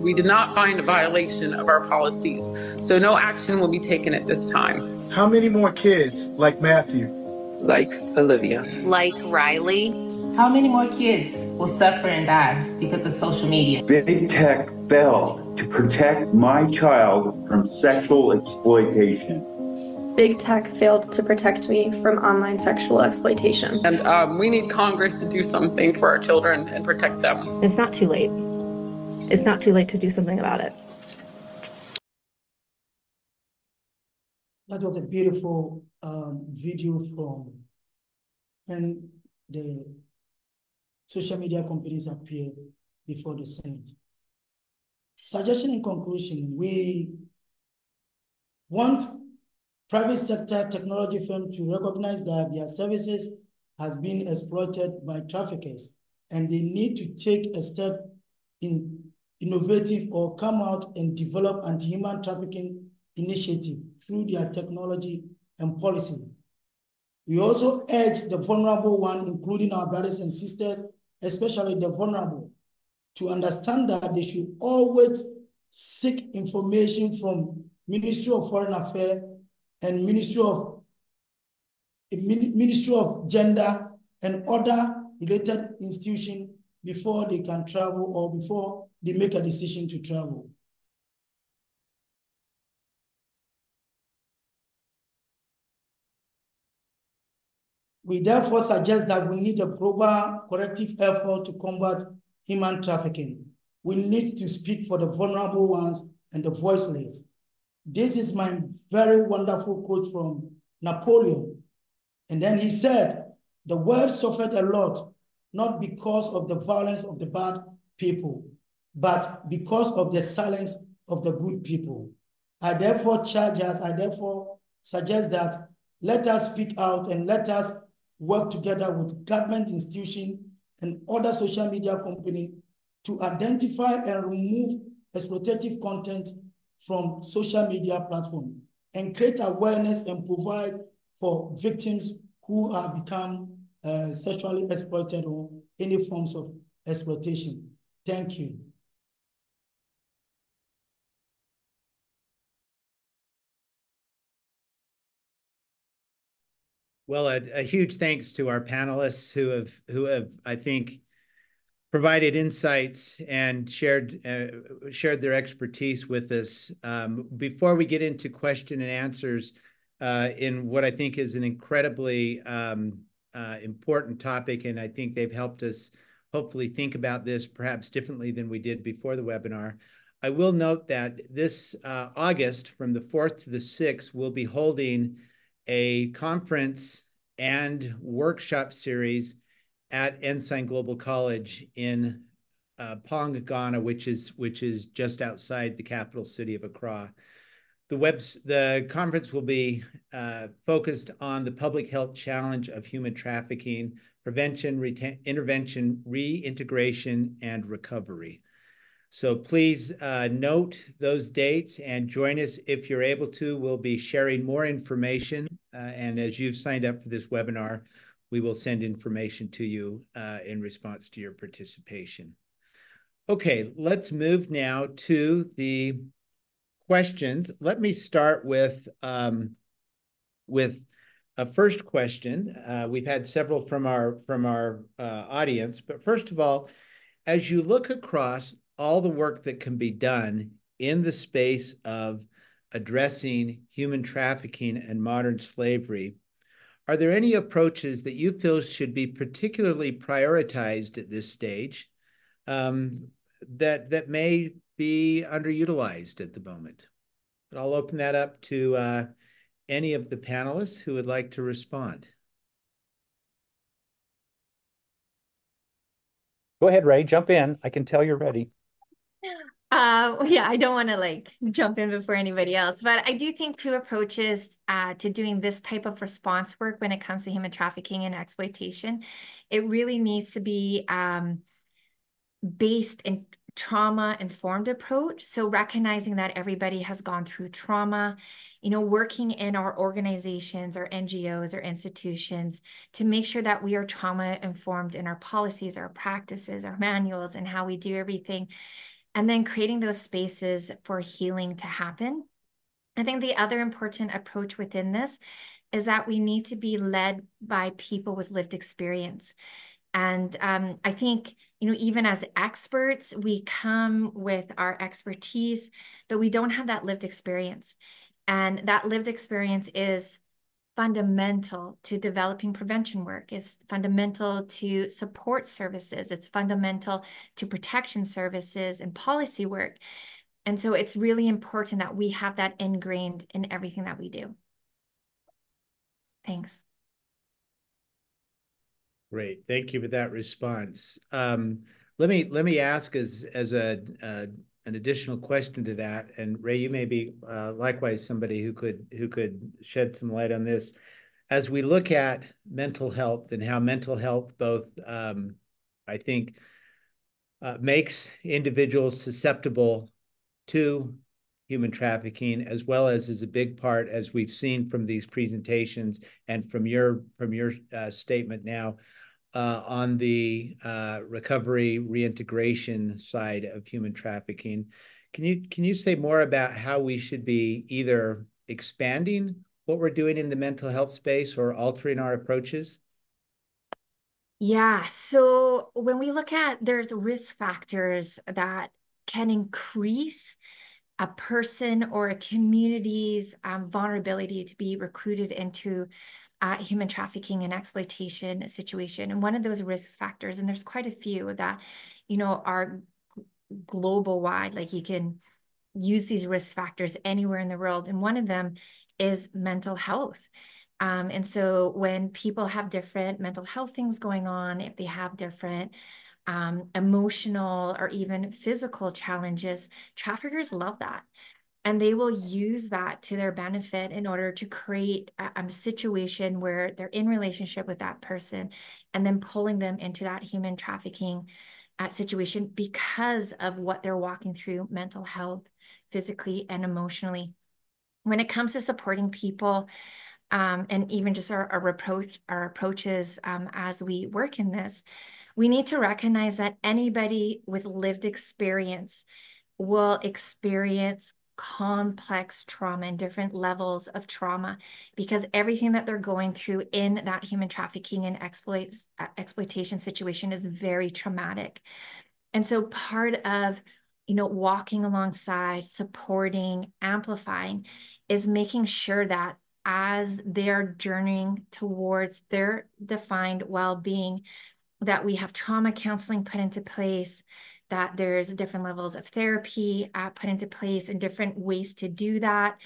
we did not find a violation of our policies. So no action will be taken at this time." How many more kids like Matthew? Like Olivia. Like Riley. How many more kids will suffer and die because of social media? Big tech failed to protect my child from sexual exploitation. Big tech failed to protect me from online sexual exploitation. And we need Congress to do something for our children and protect them. It's not too late. It's not too late to do something about it. That was a beautiful video from when the social media companies appear before the Senate. Suggestion in conclusion, we want private sector technology firms to recognize that their services has been exploited by traffickers, and they need to take a step in innovative or come out and develop anti-human trafficking initiative through their technology and policy. We also urge the vulnerable one, including our brothers and sisters, especially the vulnerable, to understand that they should always seek information from Ministry of Foreign Affairs and Ministry of Gender and other related institutions before they can travel or before they make a decision to travel. We therefore suggest that we need a global corrective effort to combat human trafficking. We need to speak for the vulnerable ones and the voiceless. This is my very wonderful quote from Napoleon. And then he said, "The world suffered a lot, not because of the violence of the bad people, but because of the silence of the good people." I therefore suggest that let us speak out and let us work together with government institutions and other social media companies to identify and remove exploitative content from social media platforms and create awareness and provide for victims who have become sexually exploited or any forms of exploitation. Thank you. Well, a huge thanks to our panelists who have I think provided insights and shared their expertise with us. Before we get into question and answers in what I think is an incredibly important topic, and I think they've helped us hopefully think about this perhaps differently than we did before the webinar. I will note that this August, from the 4th to the 6th, we'll be holding a conference and workshop series at Ensign Global College in Pong, Ghana, which is just outside the capital city of Accra. The conference will be focused on the public health challenge of human trafficking, prevention, intervention, reintegration, and recovery. So please note those dates and join us if you're able to. We'll be sharing more information. And as you've signed up for this webinar, we will send information to you in response to your participation. Okay, let's move now to the questions. Let me start with a first question. We've had several from our audience, but first of all, as you look across all the work that can be done in the space of addressing human trafficking and modern slavery, are there any approaches that you feel should be particularly prioritized at this stage that may be underutilized at the moment? But I'll open that up to any of the panelists who would like to respond. Go ahead, Ray, jump in. I can tell you're ready. Yeah, I don't want to like jump in before anybody else, but I do think two approaches to doing this type of response work when it comes to human trafficking and exploitation. It really needs to be based in trauma-informed approach. So recognizing that everybody has gone through trauma, working in our organizations or NGOs or institutions to make sure that we are trauma-informed in our policies, our practices, our manuals, and how we do everything. And then creating those spaces for healing to happen. I think the other important approach within this is that we need to be led by people with lived experience. And I think, even as experts, we come with our expertise, but we don't have that lived experience. And that lived experience is fundamental to developing prevention work. It's fundamental to support services. It's fundamental to protection services and policy work. And so it's really important that we have that ingrained in everything that we do. Thanks. Great, thank you for that response. Let me ask as an additional question to that, and Ray, you may be likewise somebody who could shed some light on this. As we look at mental health and how mental health both, I think, makes individuals susceptible to human trafficking, as well as is a big part, as we've seen from these presentations and from your statement now, on the recovery reintegration side of human trafficking. Can you say more about how we should be either expanding what we're doing in the mental health space or altering our approaches? Yeah, so when we look at, there's risk factors that can increase a person or a community's vulnerability to be recruited into human trafficking and exploitation situation. And one of those risk factors, and there's quite a few that, are global wide, like you can use these risk factors anywhere in the world. And one of them is mental health. And so when people have different mental health things going on, if they have different emotional or even physical challenges, traffickers love that. And they will use that to their benefit in order to create a situation where they're in relationship with that person and then pulling them into that human trafficking situation because of what they're walking through, mental health, physically and emotionally. When it comes to supporting people, and even just our approaches as we work in this, we need to recognize that anybody with lived experience will experience complex trauma and different levels of trauma because everything that they're going through in that human trafficking and exploitation situation is very traumatic. And so part of walking alongside, supporting, amplifying is making sure that as they're journeying towards their defined well-being, that we have trauma counseling put into place, that there's different levels of therapy put into place and different ways to do that,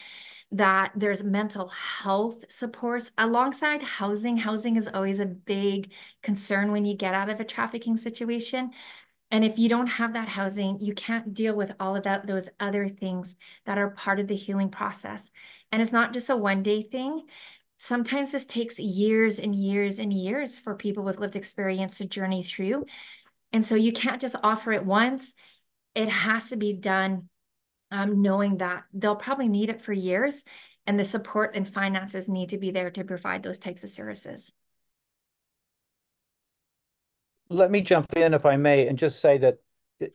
that there's mental health supports alongside housing. Housing is always a big concern when you get out of a trafficking situation. And if you don't have that housing, you can't deal with all of those other things that are part of the healing process. And it's not just a one-day thing. Sometimes this takes years and years and years for people with lived experience to journey through. And so you can't just offer it once. It has to be done knowing that they'll probably need it for years, and the support and finances need to be there to provide those types of services. Let me jump in, if I may, and just say that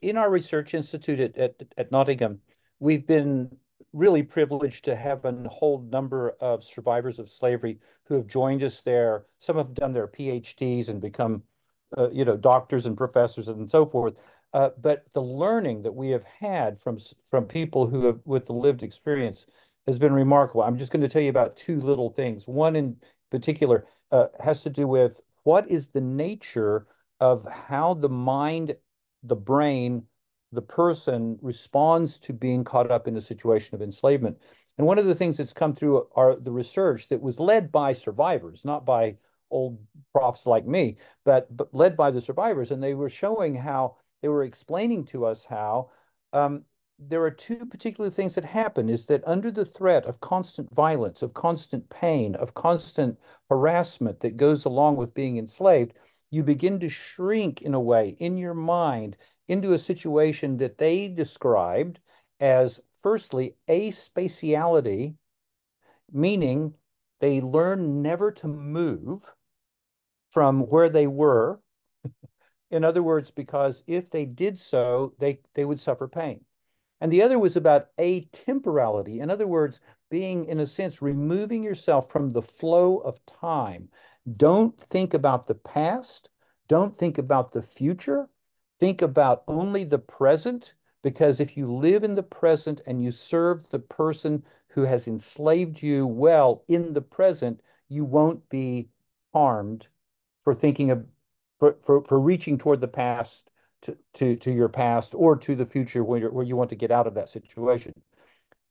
in our research institute at Nottingham, we've been really privileged to have a whole number of survivors of slavery who have joined us there. Some have done their PhDs and become, doctors and professors and so forth. But the learning that we have had from people who have with the lived experience has been remarkable. I'm just going to tell you about two little things. One in particular has to do with what is the nature of how the mind, the brain, the person responds to being caught up in a situation of enslavement. And one of the things that's come through are the research that was led by survivors, not by old profs like me, but led by the survivors, and they were showing how they were explaining to us how there are two particular things that happen is that under the threat of constant violence, of constant pain, of constant harassment that goes along with being enslaved, you begin to shrink in a way in your mind into a situation that they described as, firstly, aspatiality, meaning they learn never to move from where they were. In other words, because if they did so, they would suffer pain. And the other was about atemporality. In other words, being, in a sense, removing yourself from the flow of time. Don't think about the past. Don't think about the future. Think about only the present, because if you live in the present and you serve the person who has enslaved you well in the present, you won't be harmed for thinking of for reaching toward the past to your past or to the future where you want to get out of that situation.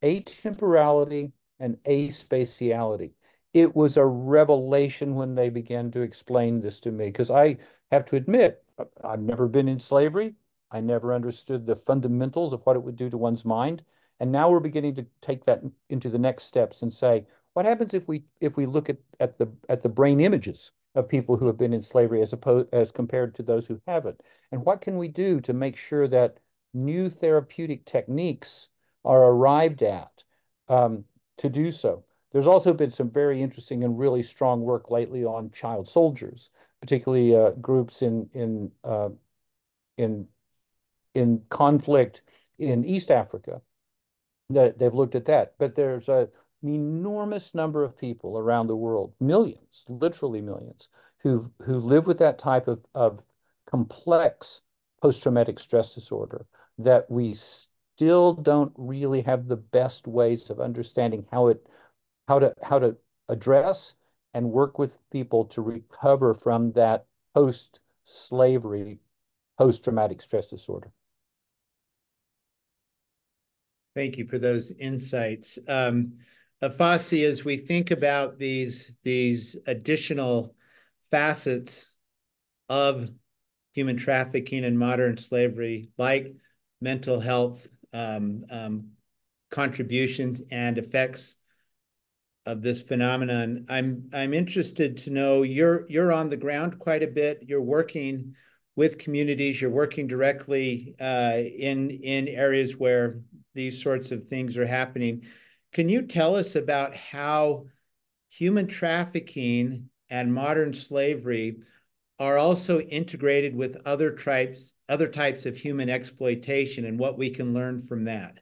Atemporality and aspatiality. It was a revelation when they began to explain this to me, because I have to admit, I've never been in slavery. I never understood the fundamentals of what it would do to one's mind. And now we're beginning to take that into the next steps and say, what happens if we look at the brain images of people who have been in slavery as compared to those who haven't? And what can we do to make sure that new therapeutic techniques are arrived at to do so? There's also been some very interesting and really strong work lately on child soldiers, particularly groups in conflict in East Africa. That they've looked at that, but there's an enormous number of people around the world, millions, literally millions, who live with that type of complex post-traumatic stress disorder that we still don't really have the best ways of understanding how to address and work with people to recover from that post-slavery, post-traumatic stress disorder. Thank you for those insights. Afasi, as we think about these additional facets of human trafficking and modern slavery, like mental health contributions and effects of this phenomenon, I'm interested to know, you're on the ground quite a bit. You're working with communities. You're working directly in areas where these sorts of things are happening. Can you tell us about how human trafficking and modern slavery are also integrated with other types of human exploitation and what we can learn from that?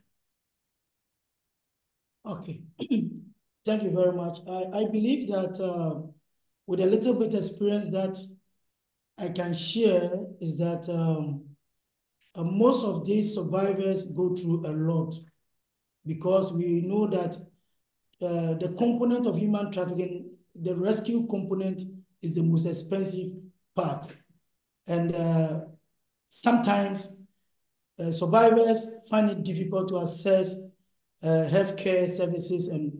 Okay. Thank you very much. I believe that with a little bit experience that I can share is that most of these survivors go through a lot, because we know that the component of human trafficking, the rescue component, is the most expensive part. And sometimes survivors find it difficult to access healthcare services and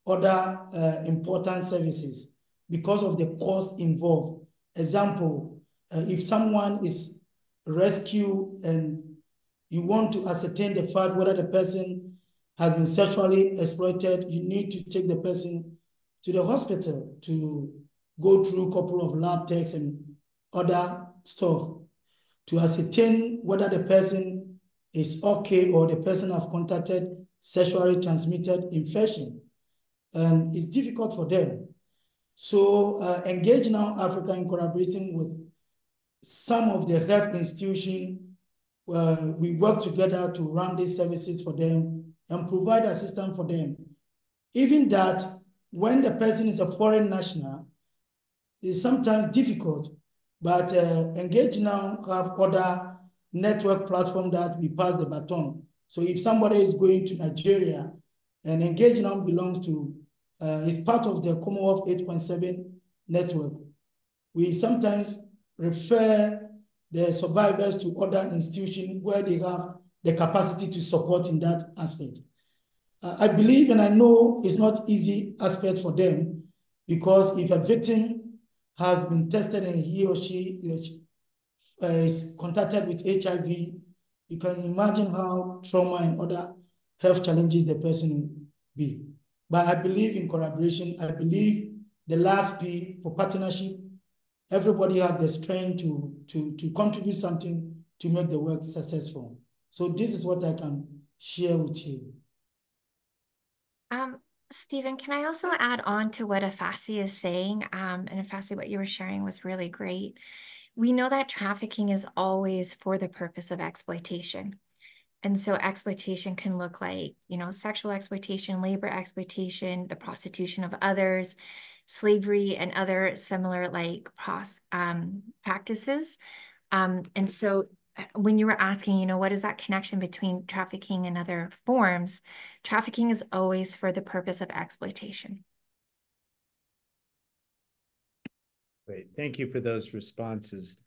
other important services because of the cost involved. Example, if someone is rescued and you want to ascertain the fact whether the person has been sexually exploited, you need to take the person to the hospital to go through a couple of lab tests and other stuff to ascertain whether the person is okay or the person have contacted sexually transmitted infection. And it's difficult for them. So Engage Now Africa, in collaborating with some of the health institutions, we work together to run these services for them and provide assistance for them. Even that, when the person is a foreign national, it's sometimes difficult, but Engage Now have other network platform that we pass the baton. So if somebody is going to Nigeria, and Engage Now belongs to, is part of the Commonwealth 8.7 network, we sometimes refer the survivors to other institutions where they have the capacity to support in that aspect. I believe and I know it's not easy aspect for them, because if a victim has been tested and he or she is contacted with HIV, you can imagine how trauma and other health challenges the person will be. But I believe in collaboration. I believe the last P for partnership, everybody have the strength to contribute something to make the work successful. So this is what I can share with you. Stephen, can I also add on to what Afasi is saying? And Afasi, what you were sharing was really great. We know that trafficking is always for the purpose of exploitation. And so exploitation can look like, sexual exploitation, labor exploitation, the prostitution of others, slavery, and other similar practices. And so when you were asking, what is that connection between trafficking and other forms? Trafficking is always for the purpose of exploitation. Great, thank you for those responses.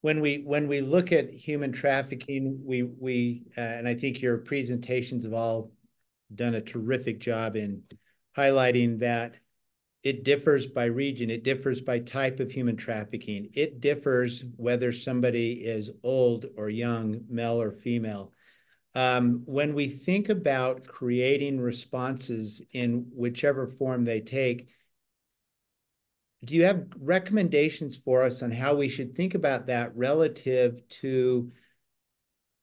When we look at human trafficking, we and I think your presentations have all done a terrific job in highlighting that it differs by region, it differs by type of human trafficking, it differs whether somebody is old or young, male or female. When we think about creating responses in whichever form they take, do you have recommendations for us on how we should think about that relative to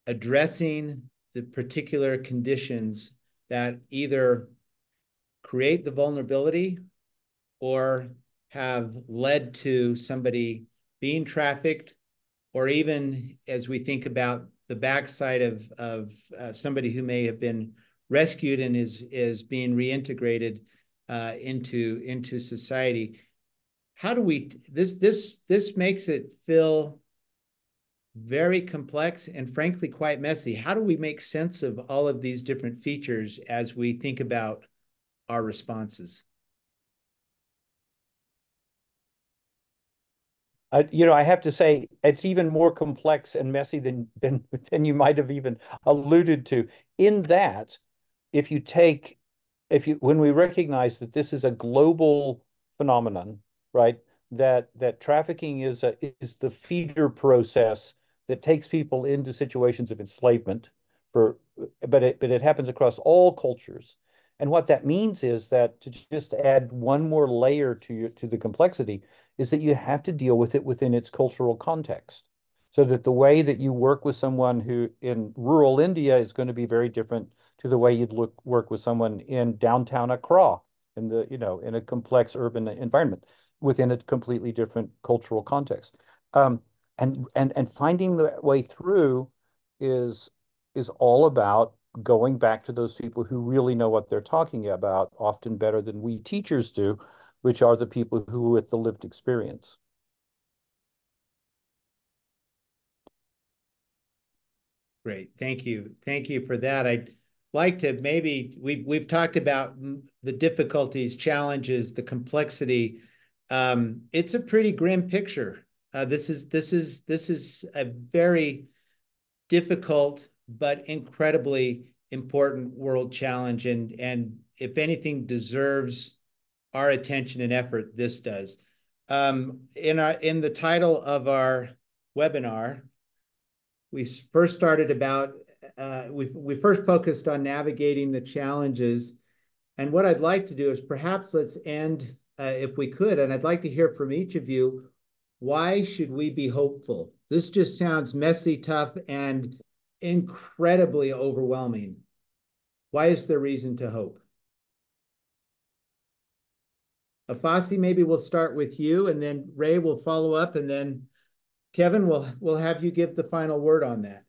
addressing the particular conditions that either create the vulnerability or have led to somebody being trafficked, or even as we think about the backside of somebody who may have been rescued and is being reintegrated into society? How do we, this makes it feel very complex and frankly quite messy. How do we make sense of all of these different features as we think about our responses? I have to say it's even more complex and messy than you might have even alluded to. In that, when we recognize that this is a global phenomenon, right? That trafficking is the feeder process that takes people into situations of enslavement but it happens across all cultures. And what that means is that, to just add one more layer to the complexity, is that you have to deal with it within its cultural context. So that the way that you work with someone who in rural India is going to be very different to the way you'd work with someone in downtown Accra in a complex urban environment within a completely different cultural context. And finding the way through is all about going back to those people who really know what they're talking about, often better than we teachers do, which are the people who are with the lived experience. Great, thank you. Thank you for that. I'd like to we've talked about the difficulties, challenges, the complexity. It's a pretty grim picture. This is a very difficult but incredibly important world challenge, and if anything deserves our attention and effort, this does. In the title of our webinar, we first started about we first focused on navigating the challenges, and what I'd like to do is perhaps let's end if we could, and I'd like to hear from each of you. Why should we be hopeful? This just sounds messy, tough, and incredibly overwhelming. Why is there reason to hope? Afasi, maybe we'll start with you, and then Ray will follow up, and then Kevin, we'll have you give the final word on that.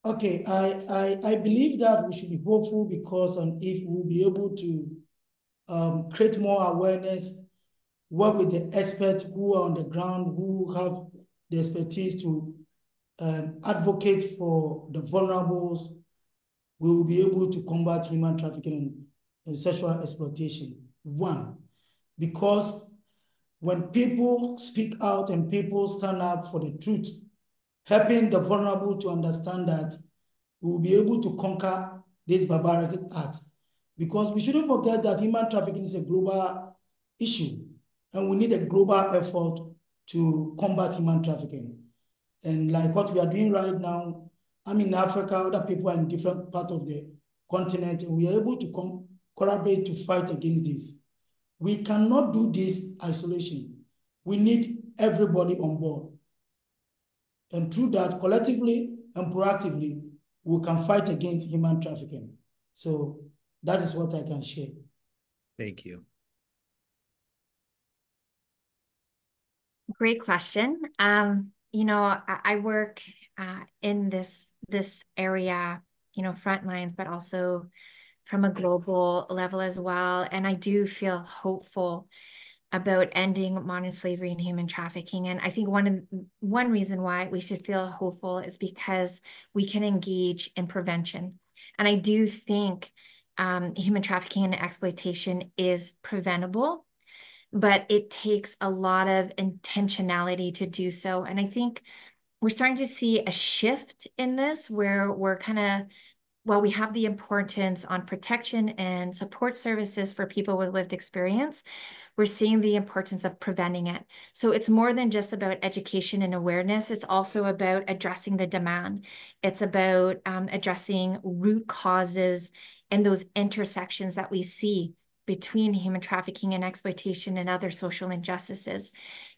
Okay, I believe that we should be hopeful because if we'll be able to create more awareness, work with the experts who are on the ground, who have the expertise to advocate for the vulnerables, we will be able to combat human trafficking and sexual exploitation. One, because when people speak out and people stand up for the truth, helping the vulnerable to understand that we will be able to conquer this barbaric act. Because we shouldn't forget that human trafficking is a global issue. and we need a global effort to combat human trafficking. And like what we are doing right now, I'm in Africa, other people are in different parts of the continent, and we are able to collaborate to fight against this. We cannot do this isolation. We need everybody on board. And through that, collectively and proactively, we can fight against human trafficking. So that is what I can share. Thank you. Great question. I work in this area, front lines, but also from a global level as well. And I do feel hopeful about ending modern slavery and human trafficking. And I think one reason why we should feel hopeful is because we can engage in prevention. And I do think human trafficking and exploitation is preventable, but it takes a lot of intentionality to do so. And I think we're starting to see a shift in this where we're kind of, while we have the importance on protection and support services for people with lived experience, we're seeing the importance of preventing it. So it's more than just about education and awareness. It's also about addressing the demand. It's about addressing root causes and those intersections that we see between human trafficking and exploitation and other social injustices.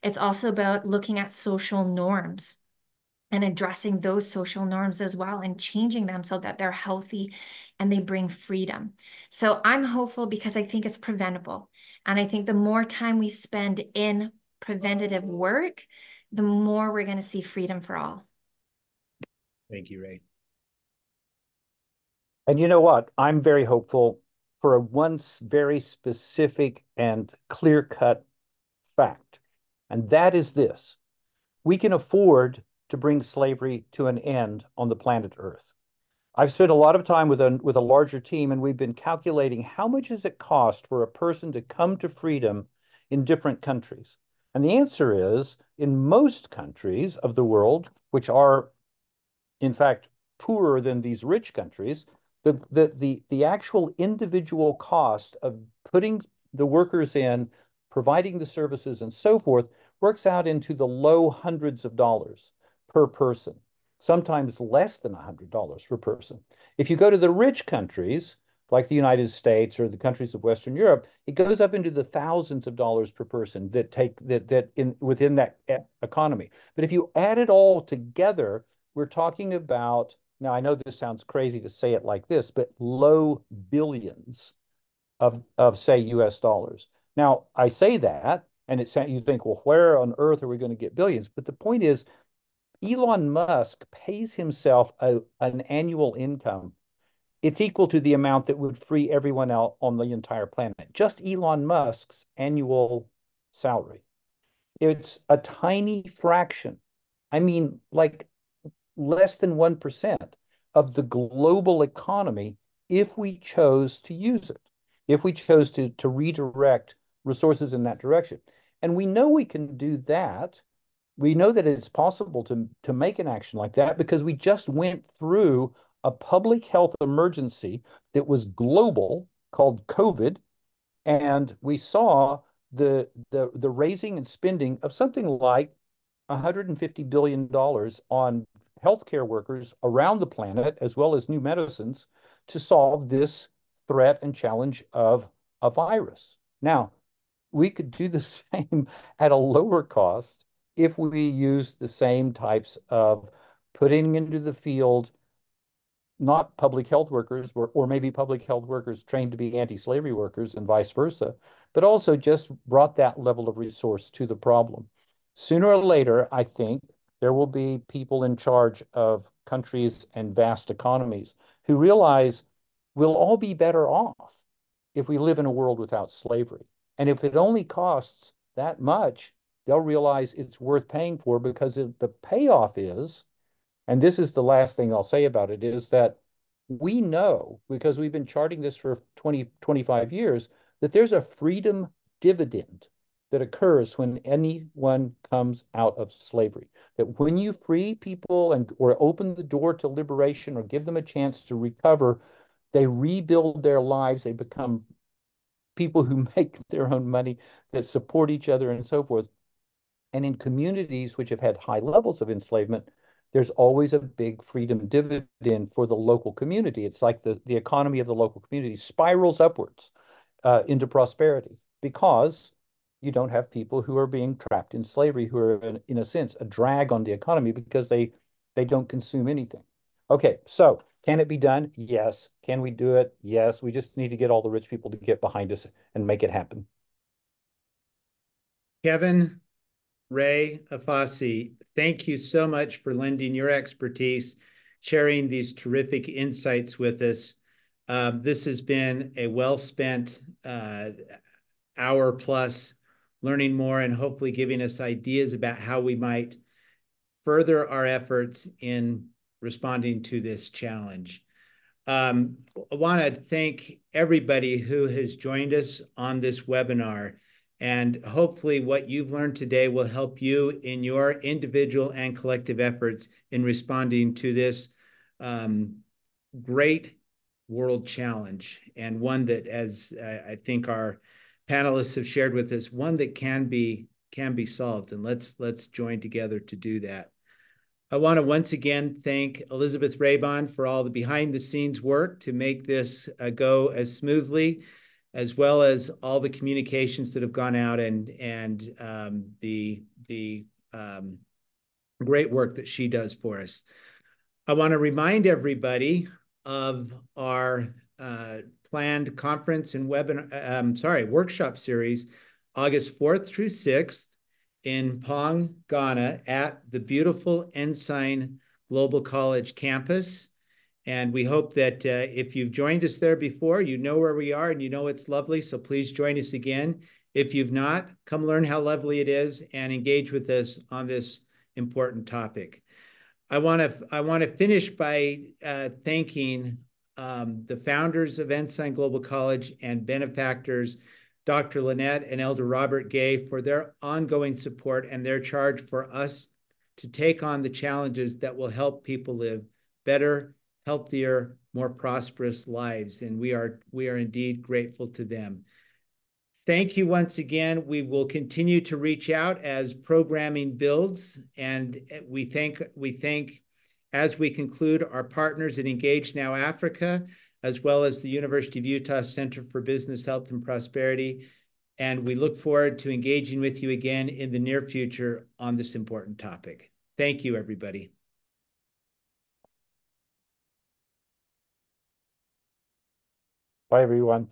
It's also about looking at social norms and addressing those social norms as well and changing them so that they're healthy and they bring freedom. So I'm hopeful because I think it's preventable. And I think the more time we spend in preventative work, the more we're going to see freedom for all. Thank you, Ray. And you know what? I'm very hopeful for one very specific and clear-cut fact, and that is this. We can afford to bring slavery to an end on the planet Earth. I've spent a lot of time with a larger team, and we've been calculating how much does it cost for a person to come to freedom in different countries. And the answer is, in most countries of the world, which are, in fact, poorer than these rich countries, the actual individual cost of putting the workers in, providing the services and so forth, works out into the low hundreds of dollars per person, sometimes less than $100 per person. If you go to the rich countries, like the United States or the countries of Western Europe, it goes up into the thousands of dollars per person within that economy. But if you add it all together, we're talking about, now I know this sounds crazy to say it like this, but low billions of say US dollars. Now I say that, and you think, well, where on earth are we going to get billions? But the point is, Elon Musk pays himself an annual income. It's equal to the amount that would free everyone out on the entire planet. Just Elon Musk's annual salary. It's a tiny fraction. I mean, like less than 1% of the global economy if we chose to use it, if we chose to redirect resources in that direction. And we know we can do that. We know that it's possible to make an action like that because we just went through a public health emergency that was global called COVID, and we saw the raising and spending of something like $150 billion on healthcare workers around the planet, as well as new medicines, to solve this threat and challenge of a virus. Now, we could do the same at a lower cost if we use the same types of putting into the field not public health workers or maybe public health workers trained to be anti-slavery workers and vice versa, but also just brought that level of resource to the problem. Sooner or later, I think there will be people in charge of countries and vast economies who realize we'll all be better off if we live in a world without slavery. And if it only costs that much, they'll realize it's worth paying for because the payoff is, and this is the last thing I'll say about it, is that we know, because we've been charting this for 20, 25 years, that there's a freedom dividend that occurs when anyone comes out of slavery. That when you free people or open the door to liberation or give them a chance to recover, they rebuild their lives, they become people who make their own money, that support each other and so forth. And in communities which have had high levels of enslavement, there's always a big freedom dividend for the local community. It's like the economy of the local community spirals upwards into prosperity because you don't have people who are being trapped in slavery, who are, in a sense, a drag on the economy because they don't consume anything. Okay, so can it be done? Yes. Can we do it? Yes. We just need to get all the rich people to get behind us and make it happen. Kevin, Ray, Afasi, thank you so much for lending your expertise, sharing these terrific insights with us. This has been a well-spent hour plus learning more and hopefully giving us ideas about how we might further our efforts in responding to this challenge. I want to thank everybody who has joined us on this webinar. And hopefully what you've learned today will help you in your individual and collective efforts in responding to this great world challenge, and one that, as I think our panelists have shared with us, one that can be solved. And let's join together to do that. I want to once again thank Elizabeth Raybon for all the behind the scenes work to make this go as smoothly, as well as all the communications that have gone out and the great work that she does for us. I want to remind everybody of our planned conference and workshop series, August 4th through 6th in Pong, Ghana, at the beautiful Ensign Global College campus. And we hope that if you've joined us there before, you know where we are and you know it's lovely. So please join us again. If you've not, come learn how lovely it is and engage with us on this important topic. I want to finish by thanking the founders of Ensign Global College and benefactors, Dr. Lynette and Elder Robert Gay, for their ongoing support and their charge for us to take on the challenges that will help people live better, healthier, more prosperous lives. And we are indeed grateful to them. Thank you once again. We will continue to reach out as programming builds, and we thank as we conclude our partners at Engage Now Africa, as well as the University of Utah Center for Business, Health, and Prosperity. And we look forward to engaging with you again in the near future on this important topic. Thank you, everybody. Bye, everyone.